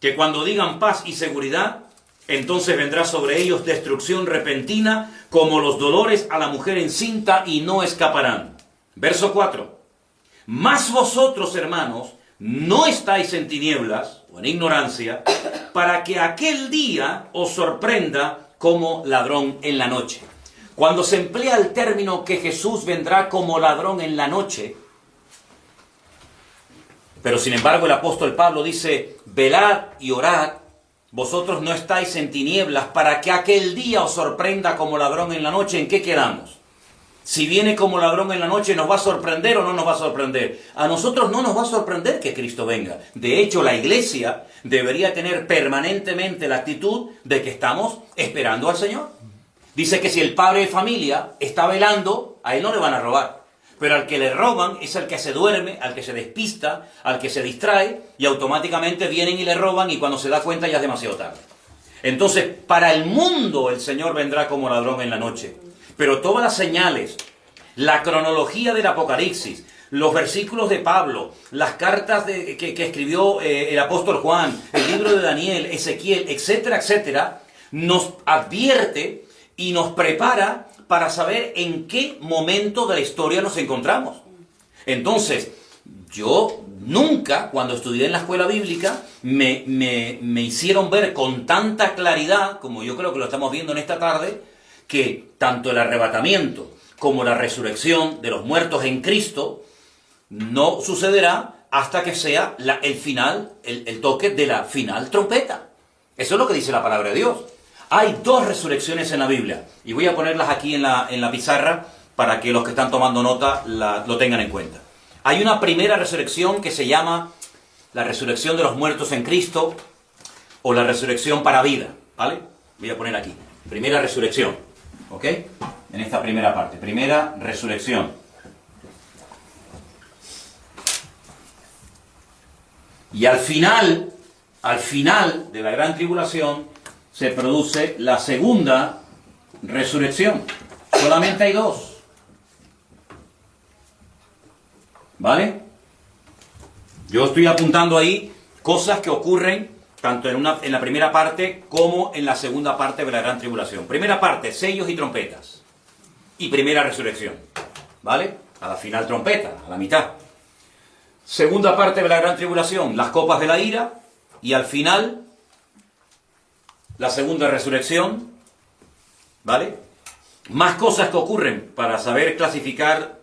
Que cuando digan paz y seguridad, entonces vendrá sobre ellos destrucción repentina, como los dolores a la mujer encinta, y no escaparán. Verso 4. Mas vosotros, hermanos, no estáis en tinieblas o en ignorancia, para que aquel día os sorprenda como ladrón en la noche. Cuando se emplea el término que Jesús vendrá como ladrón en la noche, pero sin embargo el apóstol Pablo dice, velad y orad, vosotros no estáis en tinieblas, para que aquel día os sorprenda como ladrón en la noche. ¿En qué quedamos? Si viene como ladrón en la noche, ¿nos va a sorprender o no nos va a sorprender? A nosotros no nos va a sorprender que Cristo venga. De hecho, la iglesia debería tener permanentemente la actitud de que estamos esperando al Señor. Dice que si el padre de familia está velando, a él no le van a robar. Pero al que le roban es al que se duerme, al que se despista, al que se distrae, y automáticamente vienen y le roban, y cuando se da cuenta ya es demasiado tarde. Entonces, para el mundo el Señor vendrá como ladrón en la noche. Pero todas las señales, la cronología del Apocalipsis, los versículos de Pablo, las cartas que escribió el apóstol Juan, el libro de Daniel, Ezequiel, etcétera, etcétera, nos advierte y nos prepara para saber en qué momento de la historia nos encontramos. Entonces, yo nunca, cuando estudié en la escuela bíblica, me hicieron ver con tanta claridad, como yo creo que lo estamos viendo en esta tarde, que tanto el arrebatamiento como la resurrección de los muertos en Cristo no sucederá hasta que sea el final, el toque de la final trompeta. Eso es lo que dice la palabra de Dios. Hay dos resurrecciones en la Biblia, y voy a ponerlas aquí en la pizarra para que los que están tomando nota lo tengan en cuenta. Hay una primera resurrección que se llama la resurrección de los muertos en Cristo, o la resurrección para vida, ¿vale? Voy a poner aquí, primera resurrección, ¿ok? En esta primera parte, primera resurrección. Y al final de la gran tribulación, se produce la segunda resurrección. Solamente hay dos. ¿Vale? Yo estoy apuntando ahí cosas que ocurren tanto en la primera parte como en la segunda parte de la gran tribulación. Primera parte, sellos y trompetas. Y primera resurrección. ¿Vale? A la final trompeta, a la mitad. Segunda parte de la gran tribulación, las copas de la ira. Y al final, la segunda resurrección, ¿vale? Más cosas que ocurren para saber clasificar,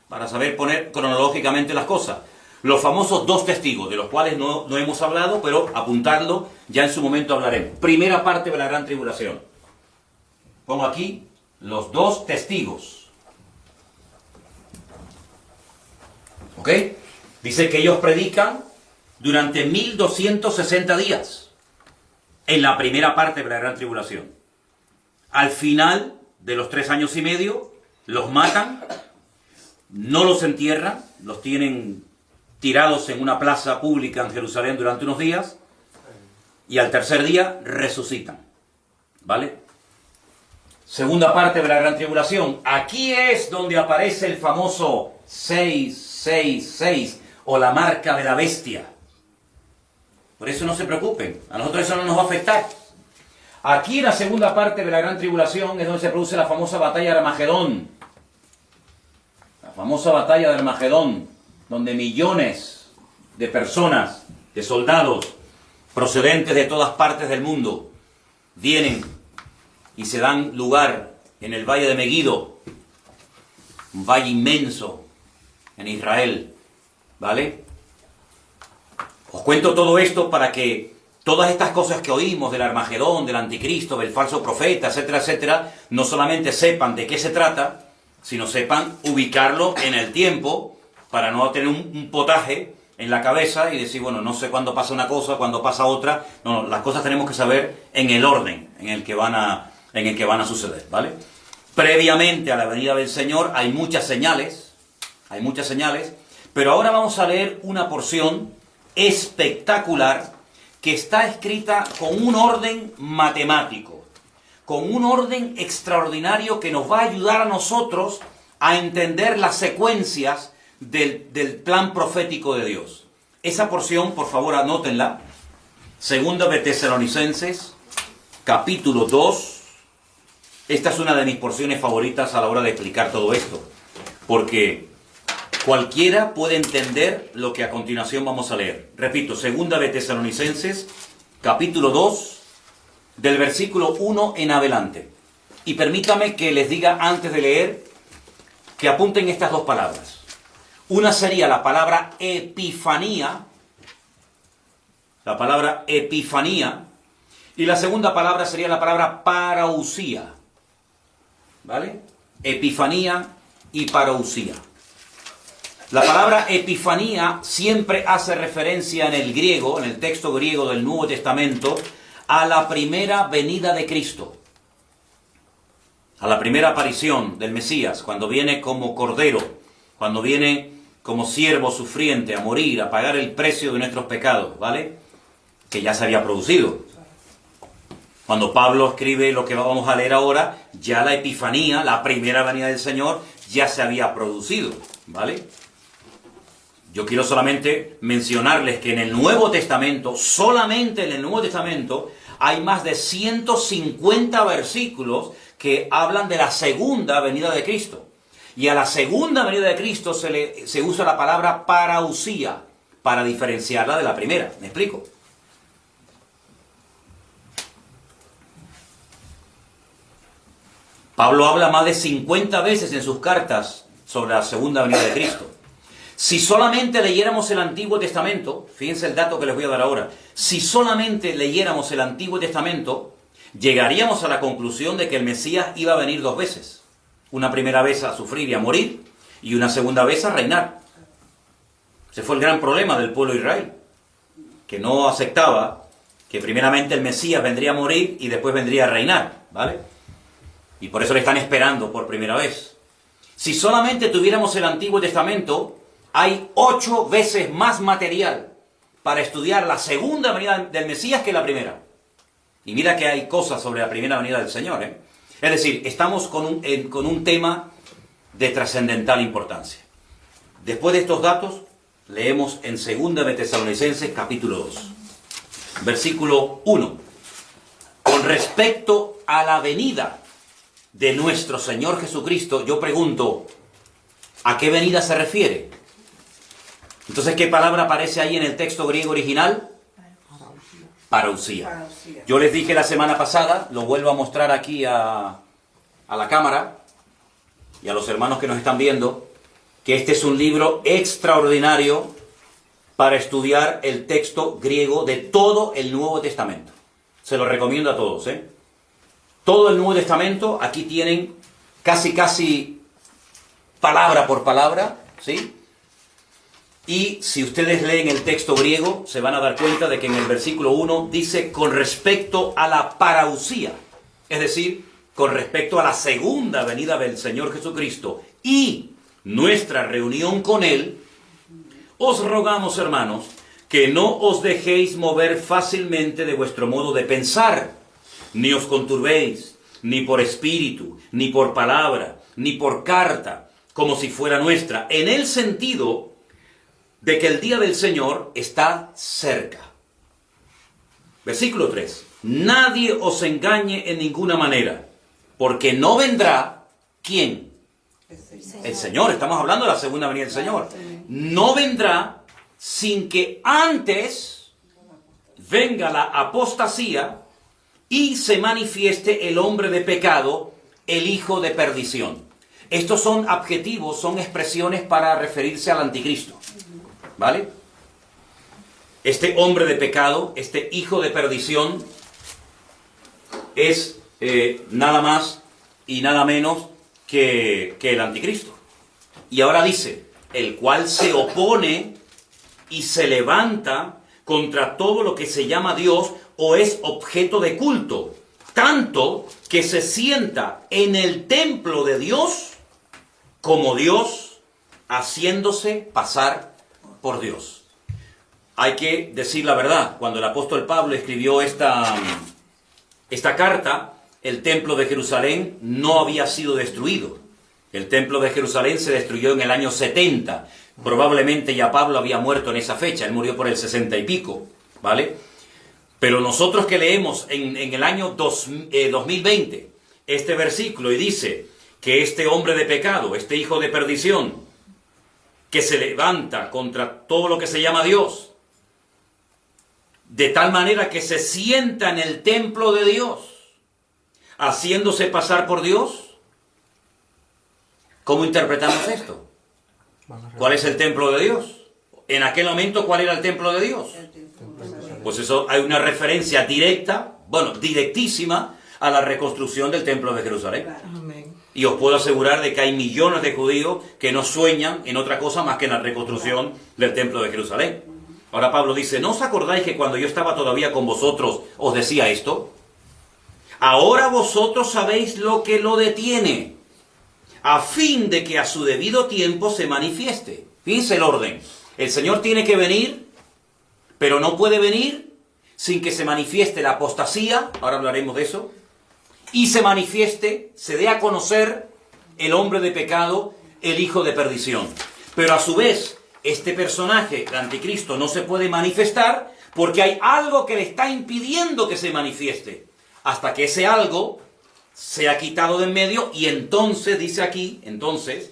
para saber poner cronológicamente las cosas. Los famosos dos testigos, de los cuales no hemos hablado, pero apuntarlo, ya en su momento hablaremos. Primera parte de la gran tribulación. Pongo aquí los dos testigos. ¿Ok? Dice que ellos predican durante 1260 días. En la primera parte de la gran tribulación. al final de los 3 años y medio, los matan, no los entierran, los tienen tirados en una plaza pública en Jerusalén durante unos días, y al tercer día resucitan. ¿Vale? Segunda parte de la gran tribulación. Aquí es donde aparece el famoso 666 o la marca de la bestia. Por eso no se preocupen, a nosotros eso no nos va a afectar. Aquí en la segunda parte de la gran tribulación es donde se produce la famosa batalla de Armagedón. La famosa batalla de Armagedón, donde millones de personas, de soldados, procedentes de todas partes del mundo, vienen y se dan lugar en el valle de Megiddo, un valle inmenso en Israel, ¿vale? Os cuento todo esto para que todas estas cosas que oímos del Armagedón, del anticristo, del falso profeta, etcétera, etcétera, no solamente sepan de qué se trata, sino sepan ubicarlo en el tiempo para no tener un potaje en la cabeza y decir, bueno, no sé cuándo pasa una cosa, cuándo pasa otra. No, las cosas tenemos que saber en el orden en el que van a suceder, ¿vale? Previamente a la venida del Señor hay muchas señales, pero ahora vamos a leer una porción espectacular que está escrita con un orden matemático, con un orden extraordinario que nos va a ayudar a nosotros a entender las secuencias del plan profético de Dios. Esa porción, por favor, anótenla. Segunda de Tesalonicenses, capítulo 2. Esta es una de mis porciones favoritas a la hora de explicar todo esto, porque cualquiera puede entender lo que a continuación vamos a leer. Repito, segunda de Tesalonicenses, capítulo 2, del versículo 1 en adelante. Y permítame que les diga antes de leer que apunten estas dos palabras. Una sería la palabra epifanía, y la segunda palabra sería la palabra parousia, ¿vale? Epifanía y parousia. La palabra epifanía siempre hace referencia en el griego, en el texto griego del Nuevo Testamento, a la primera venida de Cristo, a la primera aparición del Mesías, cuando viene como cordero, cuando viene como siervo sufriente a morir, a pagar el precio de nuestros pecados, ¿vale? Que ya se había producido. Cuando Pablo escribe lo que vamos a leer ahora, ya la epifanía, la primera venida del Señor, ya se había producido, ¿vale? Yo quiero solamente mencionarles que en el Nuevo Testamento, solamente en el Nuevo Testamento, hay más de 150 versículos que hablan de la segunda venida de Cristo. Y a la segunda venida de Cristo se usa la palabra parousia para diferenciarla de la primera. ¿Me explico? Pablo habla más de 50 veces en sus cartas sobre la segunda venida de Cristo. Si solamente leyéramos el Antiguo Testamento, fíjense el dato que les voy a dar ahora, si solamente leyéramos el Antiguo Testamento, llegaríamos a la conclusión de que el Mesías iba a venir 2 veces. Una primera vez a sufrir y a morir, y una segunda vez a reinar. Ese fue el gran problema del pueblo de Israel, que no aceptaba que primeramente el Mesías vendría a morir y después vendría a reinar, ¿vale? Y por eso le están esperando por primera vez. Si solamente tuviéramos el Antiguo Testamento, hay 8 veces más material para estudiar la segunda venida del Mesías que la primera. Y mira que hay cosas sobre la primera venida del Señor, ¿eh? Es decir, estamos con un tema de trascendental importancia. Después de estos datos, leemos en 2 de Tesalonicenses, capítulo 2, versículo 1. Con respecto a la venida de nuestro Señor Jesucristo, yo pregunto, ¿a qué venida se refiere? Entonces, ¿qué palabra aparece ahí en el texto griego original? Parousia. Yo les dije la semana pasada, lo vuelvo a mostrar aquí a la cámara y a los hermanos que nos están viendo, que este es un libro extraordinario para estudiar el texto griego de todo el Nuevo Testamento. Se lo recomiendo a todos, ¿eh? Todo el Nuevo Testamento, aquí tienen casi palabra por palabra, ¿sí? Y si ustedes leen el texto griego, se van a dar cuenta de que en el versículo 1 dice con respecto a la parousia, es decir, con respecto a la segunda venida del Señor Jesucristo y nuestra reunión con Él, os rogamos, hermanos, que no os dejéis mover fácilmente de vuestro modo de pensar, ni os conturbéis, ni por espíritu, ni por palabra, ni por carta, como si fuera nuestra, en el sentido de que el día del Señor está cerca. Versículo 3. Nadie os engañe en ninguna manera, porque no vendrá, ¿quién? El Señor. Estamos hablando de la segunda venida del Señor. No vendrá sin que antes venga la apostasía y se manifieste el hombre de pecado, el hijo de perdición. Estos son adjetivos, son expresiones para referirse al anticristo. ¿Vale? Este hombre de pecado, este hijo de perdición, es nada más y nada menos que el anticristo. Y ahora dice, el cual se opone y se levanta contra todo lo que se llama Dios o es objeto de culto, tanto que se sienta en el templo de Dios como Dios, haciéndose pasar por Dios. Hay que decir la verdad, cuando el apóstol Pablo escribió esta carta, el templo de Jerusalén no había sido destruido. El templo de Jerusalén se destruyó en el año 70. Probablemente ya Pablo había muerto en esa fecha, él murió por el 60 y pico, ¿vale? Pero nosotros que leemos en el año 2020 este versículo y dice que este hombre de pecado, este hijo de perdición, que se levanta contra todo lo que se llama Dios, de tal manera que se sienta en el templo de Dios, haciéndose pasar por Dios. ¿Cómo interpretamos esto? ¿Cuál es el templo de Dios? En aquel momento, ¿cuál era el templo de Dios? Pues eso, hay una referencia directa, bueno, directísima, a la reconstrucción del templo de Jerusalén. Y os puedo asegurar de que hay millones de judíos que no sueñan en otra cosa más que en la reconstrucción del templo de Jerusalén. Ahora Pablo dice, ¿no os acordáis que cuando yo estaba todavía con vosotros os decía esto? Ahora vosotros sabéis lo que lo detiene, a fin de que a su debido tiempo se manifieste. Fíjense el orden. El Señor tiene que venir, pero no puede venir sin que se manifieste la apostasía, ahora hablaremos de eso, y se manifieste, se dé a conocer el hombre de pecado, el hijo de perdición. Pero a su vez, este personaje, el anticristo, no se puede manifestar porque hay algo que le está impidiendo que se manifieste, hasta que ese algo sea quitado de en medio, y entonces, dice aquí, entonces,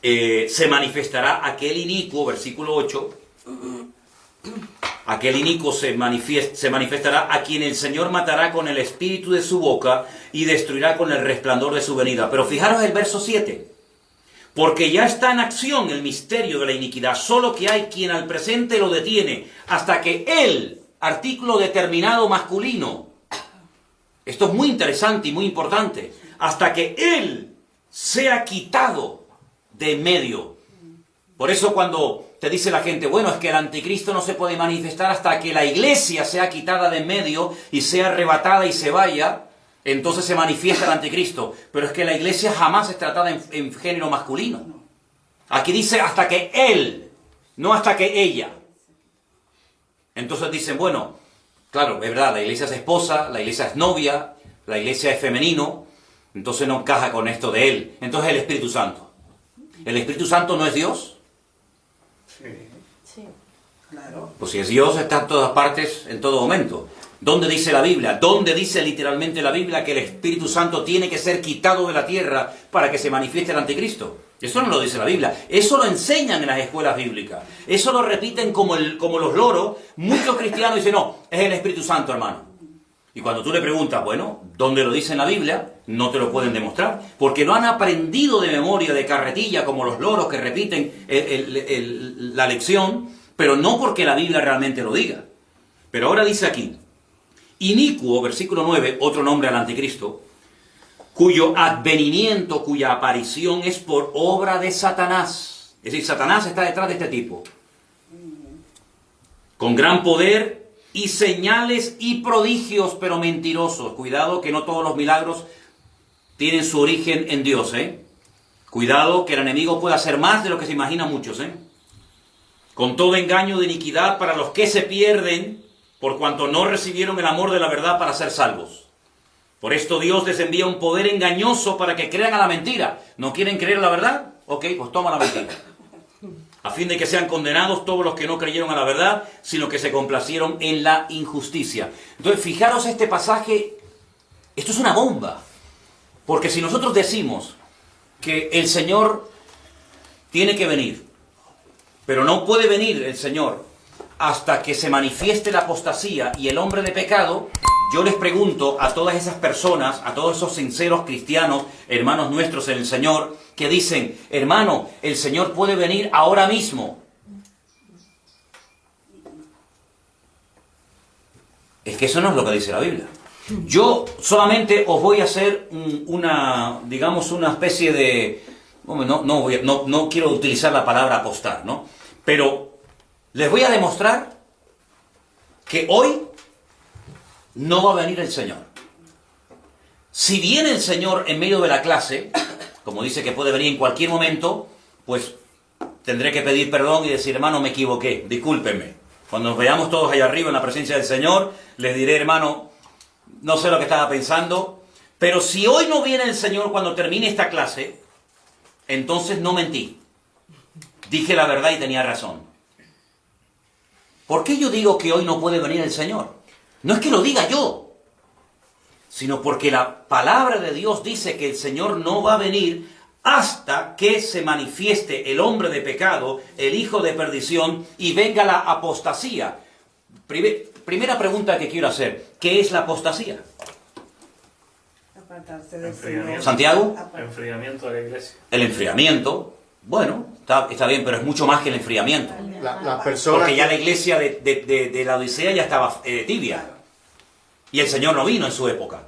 se manifestará aquel inicuo, versículo 8, aquel inicuo se manifestará a quien el Señor matará con el espíritu de su boca y destruirá con el resplandor de su venida. Pero fijaros el verso 7. Porque ya está en acción el misterio de la iniquidad, solo que hay quien al presente lo detiene, hasta que él, artículo determinado masculino, esto es muy interesante y muy importante, hasta que él sea quitado de en medio. Por eso cuando te dice la gente, bueno, es que el anticristo no se puede manifestar hasta que la iglesia sea quitada de en medio y sea arrebatada y se vaya, entonces se manifiesta el anticristo. Pero es que la iglesia jamás es tratada en género masculino. Aquí dice hasta que él, no hasta que ella. Entonces dicen, bueno, claro, es verdad, la iglesia es esposa, la iglesia es novia, la iglesia es femenino, entonces no encaja con esto de él. Entonces el Espíritu Santo. ¿El Espíritu Santo no es Dios? Sí, claro. Pues si es Dios, está en todas partes, en todo momento. ¿Dónde dice la Biblia? ¿Dónde dice literalmente la Biblia que el Espíritu Santo tiene que ser quitado de la tierra para que se manifieste el anticristo? Eso no lo dice la Biblia. Eso lo enseñan en las escuelas bíblicas. Eso lo repiten como los loros. Muchos cristianos dicen, no, es el Espíritu Santo, hermano. Y cuando tú le preguntas, bueno, ¿dónde lo dice en la Biblia? No te lo pueden demostrar. Porque no han aprendido de memoria, de carretilla, como los loros que repiten la lección, pero no porque la Biblia realmente lo diga. Pero ahora dice aquí, inicuo, versículo 9, otro nombre al anticristo, cuyo advenimiento, cuya aparición es por obra de Satanás. Es decir, Satanás está detrás de este tipo. Con gran poder y señales y prodigios, pero mentirosos. Cuidado que no todos los milagros tienen su origen en Dios, ¿eh? Cuidado que el enemigo puede hacer más de lo que se imaginan muchos, ¿eh? Con todo engaño de iniquidad para los que se pierden, por cuanto no recibieron el amor de la verdad para ser salvos. Por esto Dios les envía un poder engañoso para que crean a la mentira. ¿No quieren creer a la verdad? Ok, pues toma la mentira. A fin de que sean condenados todos los que no creyeron a la verdad, sino que se complacieron en la injusticia. Entonces, fijaros este pasaje, esto es una bomba. Porque si nosotros decimos que el Señor tiene que venir, pero no puede venir el Señor hasta que se manifieste la apostasía y el hombre de pecado, yo les pregunto a todas esas personas, a todos esos sinceros cristianos, hermanos nuestros en el Señor, que dicen, hermano, el Señor puede venir ahora mismo. Es que eso no es lo que dice la Biblia. Yo solamente os voy a hacer digamos, una especie de... No quiero utilizar la palabra apostar, ¿no? Pero les voy a demostrar que hoy no va a venir el Señor. Si viene el Señor en medio de la clase, como dice que puede venir en cualquier momento, pues tendré que pedir perdón y decir, hermano, me equivoqué, discúlpenme. Cuando nos veamos todos allá arriba en la presencia del Señor, les diré, hermano, no sé lo que estaba pensando, pero si hoy no viene el Señor cuando termine esta clase, entonces no mentí. Dije la verdad y tenía razón. ¿Por qué yo digo que hoy no puede venir el Señor? No es que lo diga yo, sino porque la palabra de Dios dice que el Señor no va a venir hasta que se manifieste el hombre de pecado, el hijo de perdición, y venga la apostasía. Primera pregunta que quiero hacer, ¿qué es la apostasía? Apartarse del Enfriamiento. Señor. ¿Santiago? Enfriamiento de la iglesia. El enfriamiento, bueno, está bien, pero es mucho más que el enfriamiento. Las personas Porque ya que- la iglesia de la Odisea ya estaba tibia. Y el Señor no vino en su época.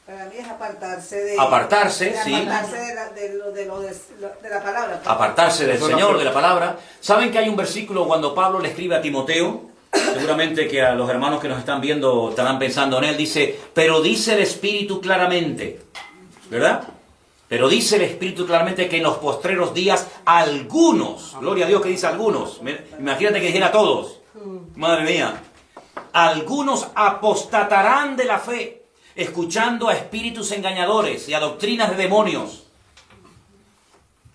Para mí es apartarse de... Apartarse, sí. Apartarse de la palabra. Apartarse del Eso no Señor, fue- de la palabra. ¿Saben que hay un versículo cuando Pablo le escribe a Timoteo? Seguramente que a los hermanos que nos están viendo estarán pensando en él. Dice, pero dice el Espíritu claramente, ¿verdad? Pero dice el Espíritu claramente que en los postreros días algunos, gloria a Dios que dice algunos, imagínate que dijera todos, madre mía, algunos apostatarán de la fe, escuchando a espíritus engañadores y a doctrinas de demonios.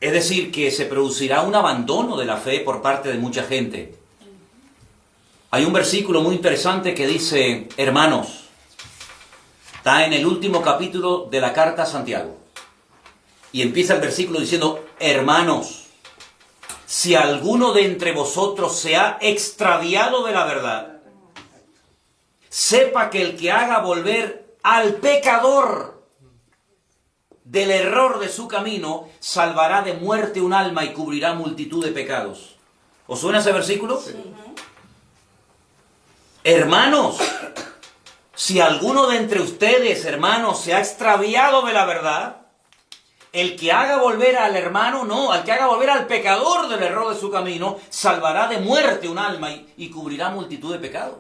Es decir, que se producirá un abandono de la fe por parte de mucha gente. Hay un versículo muy interesante que dice, hermanos, está en el último capítulo de la carta a Santiago. Y empieza el versículo diciendo, hermanos, si alguno de entre vosotros se ha extraviado de la verdad, sepa que el que haga volver al pecador del error de su camino, salvará de muerte un alma y cubrirá multitud de pecados. ¿Os suena ese versículo? Sí. Hermanos, si alguno de entre ustedes, hermanos, se ha extraviado de la verdad, el que haga volver al hermano, no, al que haga volver al pecador del error de su camino, salvará de muerte un alma y cubrirá multitud de pecados.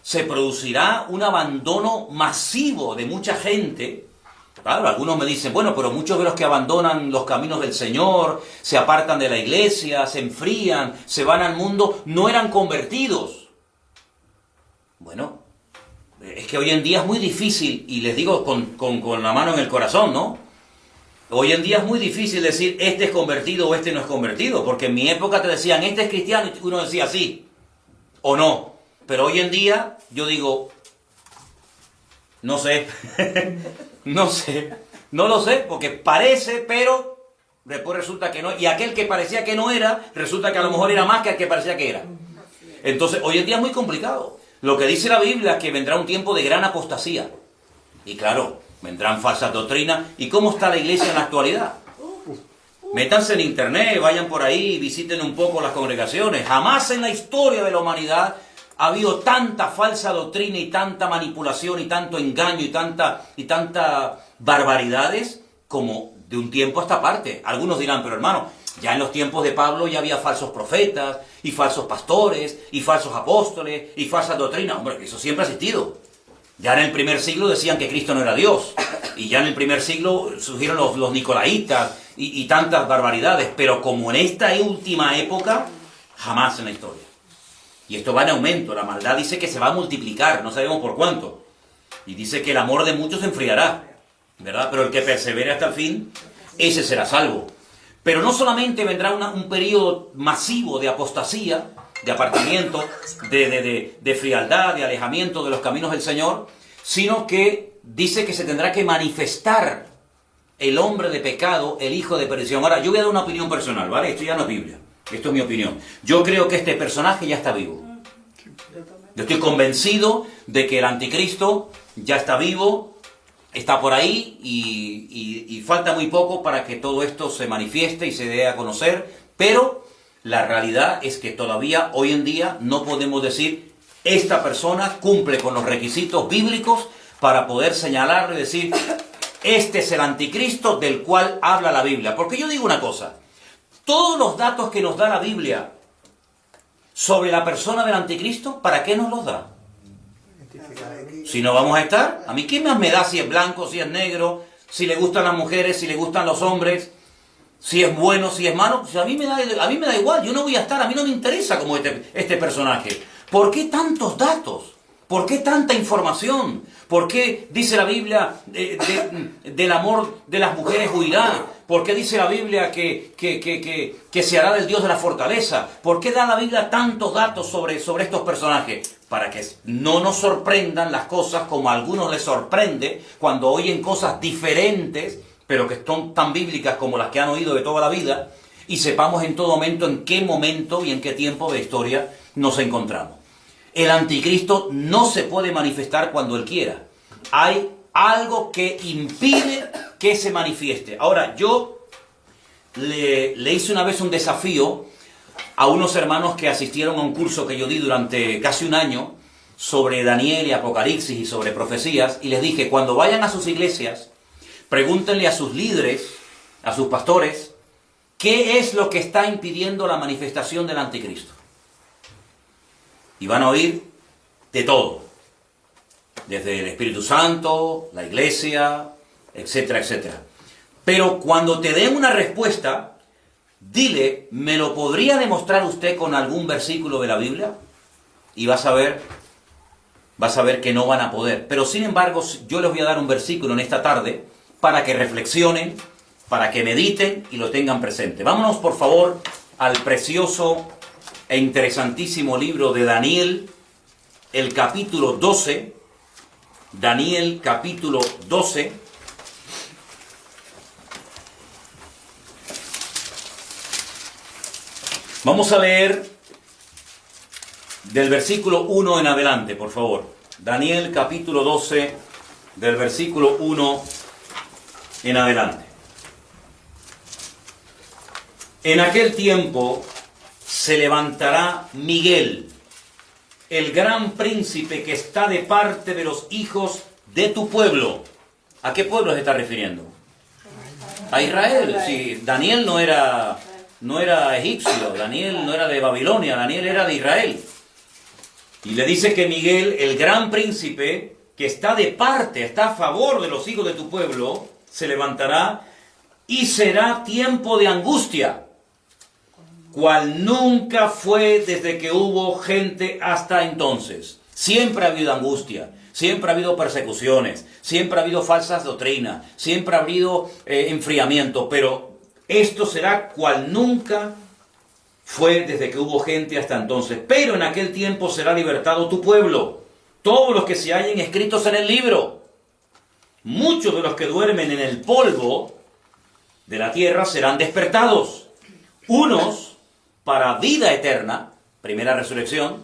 Se producirá un abandono masivo de mucha gente. Claro, algunos me dicen, bueno, pero muchos de los que abandonan los caminos del Señor, se apartan de la iglesia, se enfrían, se van al mundo, no eran convertidos. Bueno, es que hoy en día es muy difícil, y les digo con la mano en el corazón, ¿no? Hoy en día es muy difícil decir, este es convertido o este no es convertido, porque en mi época te decían, este es cristiano, y uno decía sí, o no. Pero hoy en día, yo digo, no sé, no lo sé, porque parece, pero después resulta que no, y aquel que parecía que no era, resulta que a lo mejor era más que el que parecía que era. Entonces, hoy en día es muy complicado. Lo que dice la Biblia es que vendrá un tiempo de gran apostasía. Y claro, vendrán falsas doctrinas. ¿Y cómo está la iglesia en la actualidad? Métanse en internet, vayan por ahí, visiten un poco las congregaciones. Jamás en la historia de la humanidad ha habido tanta falsa doctrina y tanta manipulación y tanto engaño y tanta barbaridades como de un tiempo a esta parte. Algunos dirán, pero hermano, Ya en los tiempos de Pablo ya había falsos profetas, y falsos pastores, y falsos apóstoles, y falsas doctrinas. Hombre, eso siempre ha existido. Ya en el primer siglo decían que Cristo no era Dios. Y ya en el primer siglo surgieron los nicolaitas y tantas barbaridades. Pero como en esta última época, jamás en la historia. Y esto va en aumento. La maldad dice que se va a multiplicar, no sabemos por cuánto. Y dice que el amor de muchos se enfriará, ¿verdad? Pero el que persevere hasta el fin, ese será salvo. Pero no solamente vendrá un periodo masivo de apostasía, de apartamiento, de frialdad, de alejamiento de los caminos del Señor, sino que dice que se tendrá que manifestar el hombre de pecado, el hijo de perdición. Ahora, yo voy a dar una opinión personal, ¿vale? Esto ya no es Biblia, esto es mi opinión. Yo creo que este personaje ya está vivo. Yo estoy convencido de que el anticristo ya está vivo, está por ahí y falta muy poco para que todo esto se manifieste y se dé a conocer, pero la realidad es que todavía hoy en día no podemos decir esta persona cumple con los requisitos bíblicos para poder señalarlo y decir este es el anticristo del cual habla la Biblia. Porque yo digo una cosa, todos los datos que nos da la Biblia sobre la persona del anticristo, ¿para qué nos los da? Si no vamos a estar, ¿a mí qué más me da si es blanco, si es negro, si le gustan las mujeres, si le gustan los hombres, si es bueno, si es malo? Pues a mí me da igual, yo no voy a estar, a mí no me interesa como este personaje. ¿Por qué tantos datos? ¿Por qué tanta información? ¿Por qué dice la Biblia del amor de las mujeres huirá? ¿Por qué dice la Biblia que se hará del Dios de la fortaleza? ¿Por qué da la Biblia tantos datos sobre estos personajes? Para que no nos sorprendan las cosas como a algunos les sorprende cuando oyen cosas diferentes, pero que son tan bíblicas como las que han oído de toda la vida, y sepamos en todo momento en qué momento y en qué tiempo de historia nos encontramos. El anticristo no se puede manifestar cuando él quiera. Hay algo que impide que se manifieste. Ahora, yo le hice una vez un desafío a unos hermanos que asistieron a un curso que yo di durante casi un año sobre Daniel y Apocalipsis y sobre profecías, y les dije, cuando vayan a sus iglesias, pregúntenle a sus líderes, a sus pastores, ¿qué es lo que está impidiendo la manifestación del anticristo? Y van a oír de todo, desde el Espíritu Santo, la iglesia, etcétera, etcétera. Pero cuando te den una respuesta, dile, ¿me lo podría demostrar usted con algún versículo de la Biblia? Y vas a ver que no van a poder. Pero sin embargo, yo les voy a dar un versículo en esta tarde para que reflexionen, para que mediten y lo tengan presente. Vámonos por favor al precioso e interesantísimo libro de Daniel, el capítulo 12. Daniel capítulo 12. Vamos a leer del versículo 1 en adelante, por favor. Daniel capítulo 12, del versículo 1 en adelante. En aquel tiempo se levantará Miguel, el gran príncipe que está de parte de los hijos de tu pueblo. ¿A qué pueblo se está refiriendo? A Israel. Sí, Daniel no era egipcio, Daniel no era de Babilonia, Daniel era de Israel. Y le dice que Miguel, el gran príncipe, que está de parte, está a favor de los hijos de tu pueblo, se levantará y será tiempo de angustia, cual nunca fue desde que hubo gente hasta entonces. Siempre ha habido angustia, siempre ha habido persecuciones, siempre ha habido falsas doctrinas, siempre ha habido enfriamiento, pero esto será cual nunca fue desde que hubo gente hasta entonces. Pero en aquel tiempo será libertado tu pueblo, todos los que se hallen escritos en el libro. Muchos de los que duermen en el polvo de la tierra serán despertados, unos para vida eterna, primera resurrección,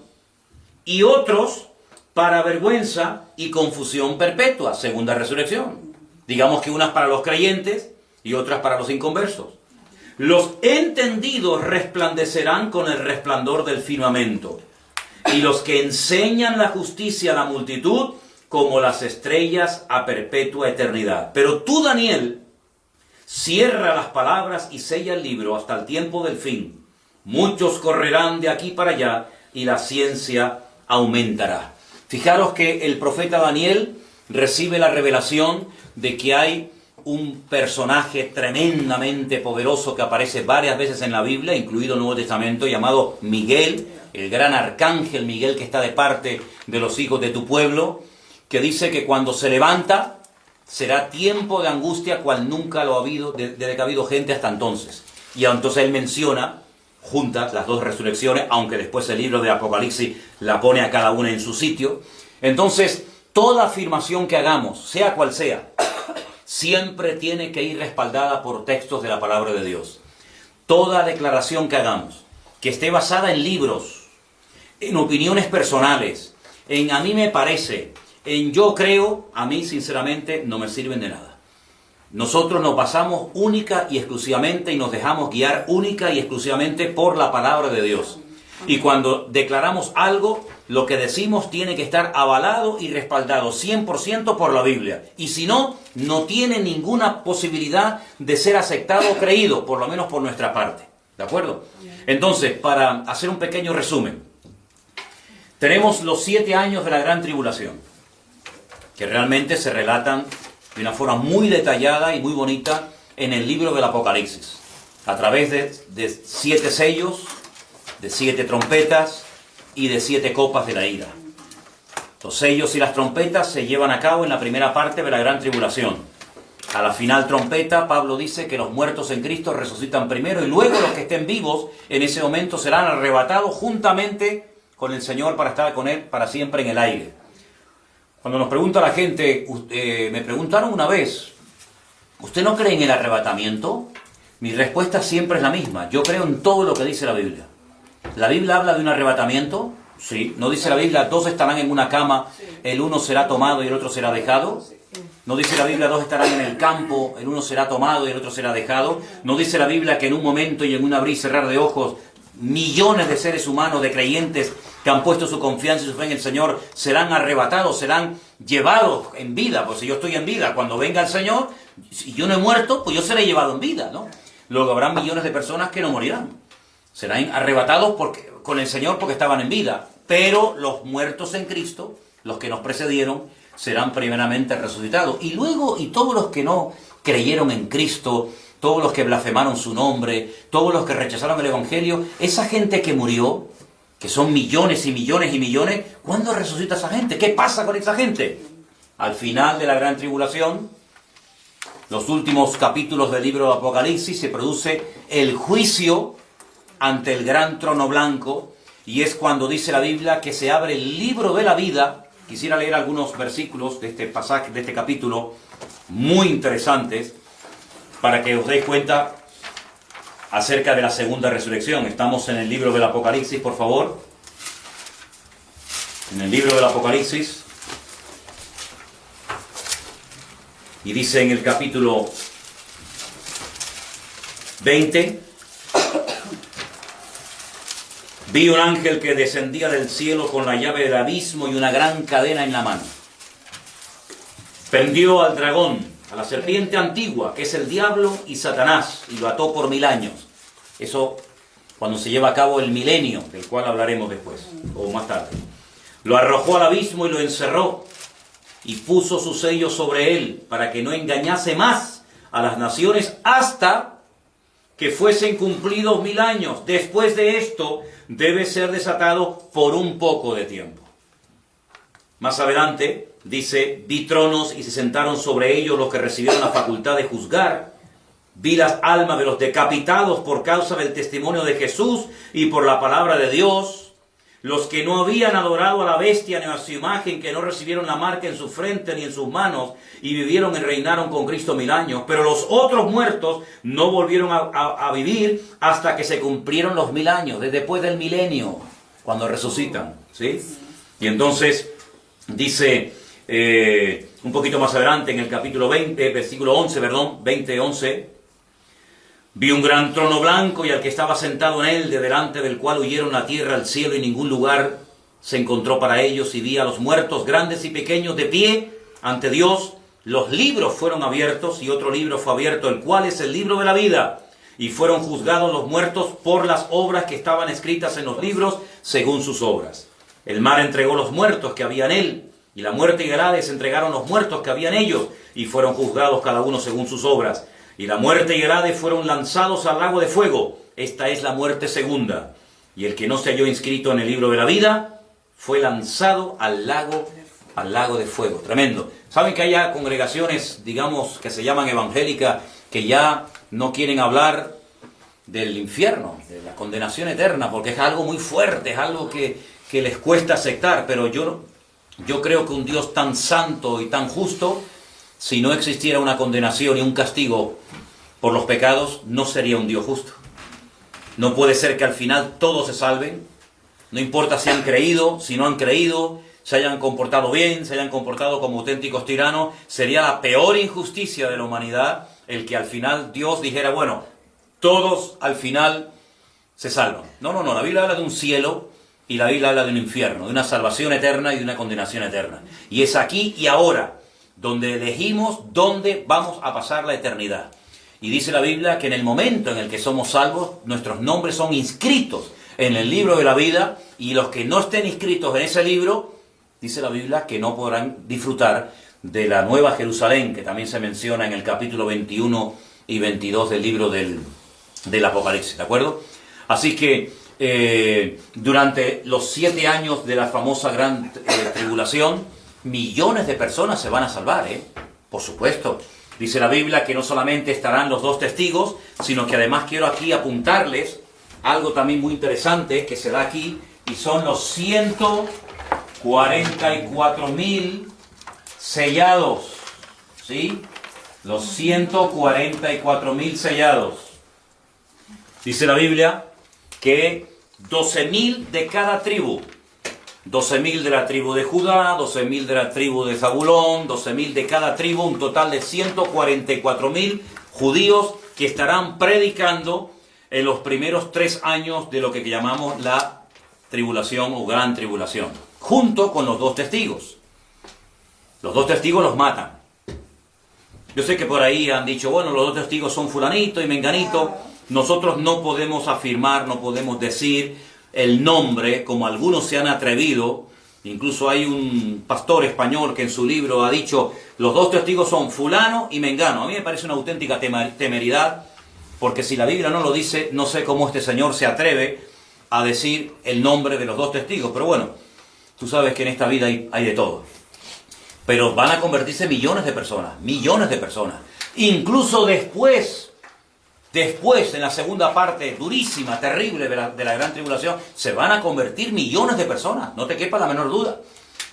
y otros para vergüenza y confusión perpetua, segunda resurrección. Digamos que unas para los creyentes y otras para los inconversos. Los entendidos resplandecerán con el resplandor del firmamento, y los que enseñan la justicia a la multitud como las estrellas a perpetua eternidad. Pero tú, Daniel, cierra las palabras y sella el libro hasta el tiempo del fin. Muchos correrán de aquí para allá y la ciencia aumentará. Fijaros que el profeta Daniel recibe la revelación de que hay un personaje tremendamente poderoso que aparece varias veces en la Biblia, incluido el Nuevo Testamento, llamado Miguel, el gran arcángel Miguel que está de parte de los hijos de tu pueblo, que dice que cuando se levanta será tiempo de angustia cual nunca lo ha habido, desde que ha habido gente hasta entonces. Y entonces él menciona juntas las dos resurrecciones, aunque después el libro de Apocalipsis la pone a cada una en su sitio. Entonces, toda afirmación que hagamos, sea cual sea, siempre tiene que ir respaldada por textos de la palabra de Dios. Toda declaración que hagamos, que esté basada en libros, en opiniones personales, en a mí me parece, en yo creo, a mí sinceramente no me sirven de nada. Nosotros nos basamos única y exclusivamente y nos dejamos guiar única y exclusivamente por la palabra de Dios. Y cuando declaramos algo, lo que decimos tiene que estar avalado y respaldado 100% por la Biblia. Y si no, no tiene ninguna posibilidad de ser aceptado o creído, por lo menos por nuestra parte. ¿De acuerdo? Entonces, para hacer un pequeño resumen, tenemos los 7 años de la gran tribulación, que realmente se relatan de una forma muy detallada y muy bonita en el libro del Apocalipsis, a través de 7 sellos, de 7 trompetas y de 7 copas de la ira. Los sellos y las trompetas se llevan a cabo en la primera parte de la gran tribulación. A la final trompeta, Pablo dice que los muertos en Cristo resucitan primero y luego los que estén vivos en ese momento serán arrebatados juntamente con el Señor para estar con Él para siempre en el aire. Cuando nos pregunta la gente, me preguntaron una vez, ¿usted no cree en el arrebatamiento? Mi respuesta siempre es la misma, yo creo en todo lo que dice la Biblia. ¿La Biblia habla de un arrebatamiento? Sí. ¿No dice la Biblia, 2 estarán en una cama, el uno será tomado y el otro será dejado? ¿No dice la Biblia, 2 estarán en el campo, el uno será tomado y el otro será dejado? ¿No dice la Biblia que en un momento y en un abrir y cerrar de ojos, millones de seres humanos, de creyentes que han puesto su confianza y su fe en el Señor, serán arrebatados, serán llevados en vida? Pues si yo estoy en vida, cuando venga el Señor, si yo no he muerto, pues yo seré llevado en vida, ¿no? Luego habrá millones de personas que no morirán. Serán arrebatados con el Señor porque estaban en vida. Pero los muertos en Cristo, los que nos precedieron, serán primeramente resucitados. Y luego, y todos los que no creyeron en Cristo, todos los que blasfemaron su nombre, todos los que rechazaron el Evangelio, esa gente que murió, que son millones y millones y millones, ¿cuándo resucita esa gente? ¿Qué pasa con esa gente? Al final de la gran tribulación, los últimos capítulos del libro de Apocalipsis, se produce el juicio ante el gran trono blanco, y es cuando dice la Biblia que se abre el libro de la vida. Quisiera leer algunos versículos de este pasaje, de este capítulo, muy interesantes, para que os deis cuenta acerca de la segunda resurrección. Estamos en el libro del Apocalipsis, por favor. En el libro del Apocalipsis. Y dice en el capítulo 20... Vi un ángel que descendía del cielo con la llave del abismo y una gran cadena en la mano. Prendió al dragón, a la serpiente antigua, que es el diablo y Satanás, y lo ató por 1000 años. Eso cuando se lleva a cabo el milenio, del cual hablaremos después, o más tarde. Lo arrojó al abismo y lo encerró, y puso su sello sobre él, para que no engañase más a las naciones hasta que fuesen cumplidos 1000 años. Después de esto, debe ser desatado por un poco de tiempo. Más adelante, dice, vi tronos y se sentaron sobre ellos los que recibieron la facultad de juzgar. Vi las almas de los decapitados por causa del testimonio de Jesús y por la palabra de Dios. Los que no habían adorado a la bestia ni a su imagen, que no recibieron la marca en su frente ni en sus manos, y vivieron y reinaron con Cristo 1000 años. Pero los otros muertos no volvieron a vivir hasta que se cumplieron los 1000 años, desde después del milenio, cuando resucitan, ¿sí? Y entonces dice, un poquito más adelante, en el capítulo 20, versículo 11, 11, vi un gran trono blanco y al que estaba sentado en él, de delante del cual huyeron la tierra, el cielo y ningún lugar se encontró para ellos. Y vi a los muertos, grandes y pequeños, de pie ante Dios, los libros fueron abiertos y otro libro fue abierto, el cual es el libro de la vida. Y fueron juzgados los muertos por las obras que estaban escritas en los libros según sus obras. El mar entregó los muertos que había en él, y la muerte y el Hades entregaron los muertos que había en ellos, y fueron juzgados cada uno según sus obras. Y la muerte y el Hades fueron lanzados al lago de fuego. Esta es la muerte segunda. Y el que no se halló inscrito en el libro de la vida fue lanzado al lago de fuego. Tremendo. ¿Saben que hay congregaciones, digamos, que se llaman evangélicas, que ya no quieren hablar del infierno, de la condenación eterna, porque es algo muy fuerte, es algo que les cuesta aceptar? Pero yo creo que un Dios tan santo y tan justo, si no existiera una condenación y un castigo por los pecados, no sería un Dios justo. No puede ser que al final todos se salven, no importa si han creído, si no han creído, se hayan comportado bien, se hayan comportado como auténticos tiranos. Sería la peor injusticia de la humanidad el que al final Dios dijera, bueno, todos al final se salvan. No, la Biblia habla de un cielo y la Biblia habla de un infierno, de una salvación eterna y de una condenación eterna. Y es aquí y ahora donde elegimos dónde vamos a pasar la eternidad. Y dice la Biblia que en el momento en el que somos salvos, nuestros nombres son inscritos en el libro de la vida, y los que no estén inscritos en ese libro, dice la Biblia que no podrán disfrutar de la Nueva Jerusalén, que también se menciona en el capítulo 21 y 22 del libro del Apocalipsis, ¿de acuerdo? Así que durante los 7 años de la famosa gran tribulación, millones de personas se van a salvar, por supuesto. Dice la Biblia que no solamente estarán los 2 testigos, sino que además quiero aquí apuntarles algo también muy interesante que se da aquí, y son los 144.000 sellados, ¿sí? Los 144.000 sellados. Dice la Biblia que 12.000 de cada tribu. 12.000 de la tribu de Judá, 12.000 de la tribu de Zabulón, 12.000 de cada tribu, un total de 144.000 judíos que estarán predicando en los primeros 3 años de lo que llamamos la tribulación o gran tribulación, junto con los 2 testigos. Los 2 testigos los matan. Yo sé que por ahí han dicho, bueno, los 2 testigos son fulanito y menganito. Nosotros no podemos afirmar, no podemos decir el nombre, como algunos se han atrevido. Incluso hay un pastor español que en su libro ha dicho, los 2 testigos son fulano y mengano. A mí me parece una auténtica temeridad, porque si la Biblia no lo dice, no sé cómo este señor se atreve a decir el nombre de los 2 testigos. Pero bueno, tú sabes que en esta vida hay de todo. Pero van a convertirse millones de personas. Incluso después, en la segunda parte durísima, terrible de la gran tribulación, se van a convertir millones de personas, no te quepa la menor duda.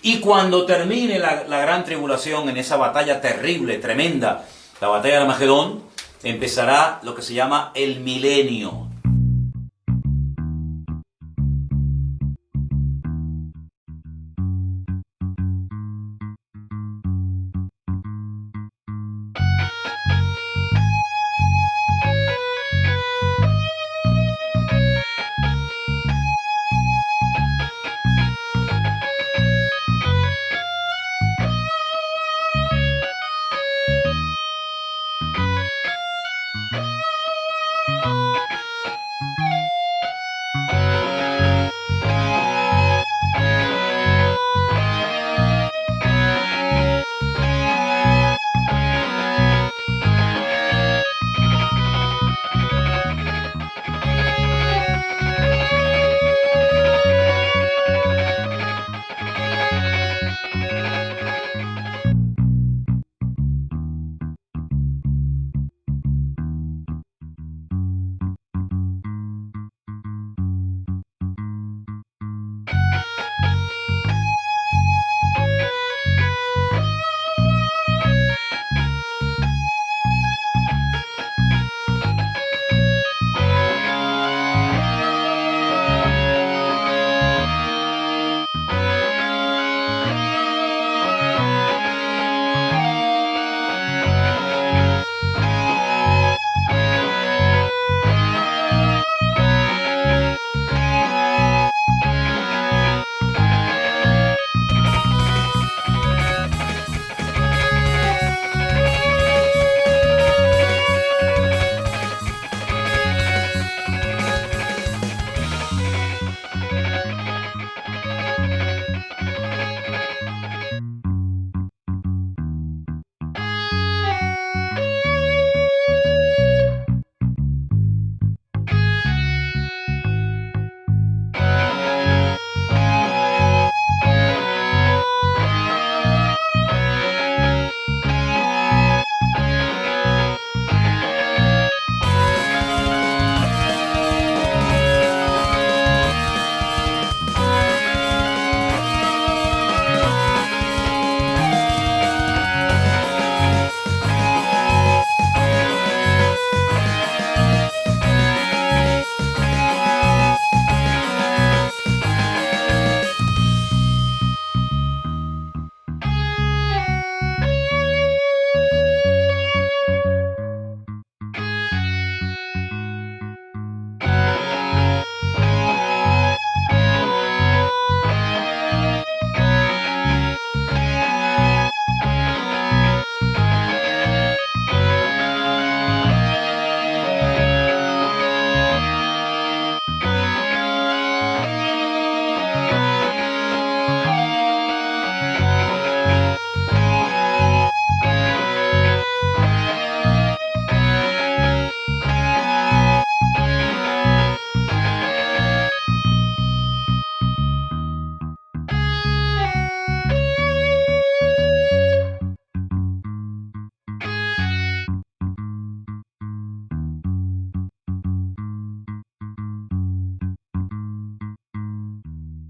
Y cuando termine la gran tribulación, en esa batalla terrible, tremenda, la batalla de Armagedón, empezará lo que se llama el milenio.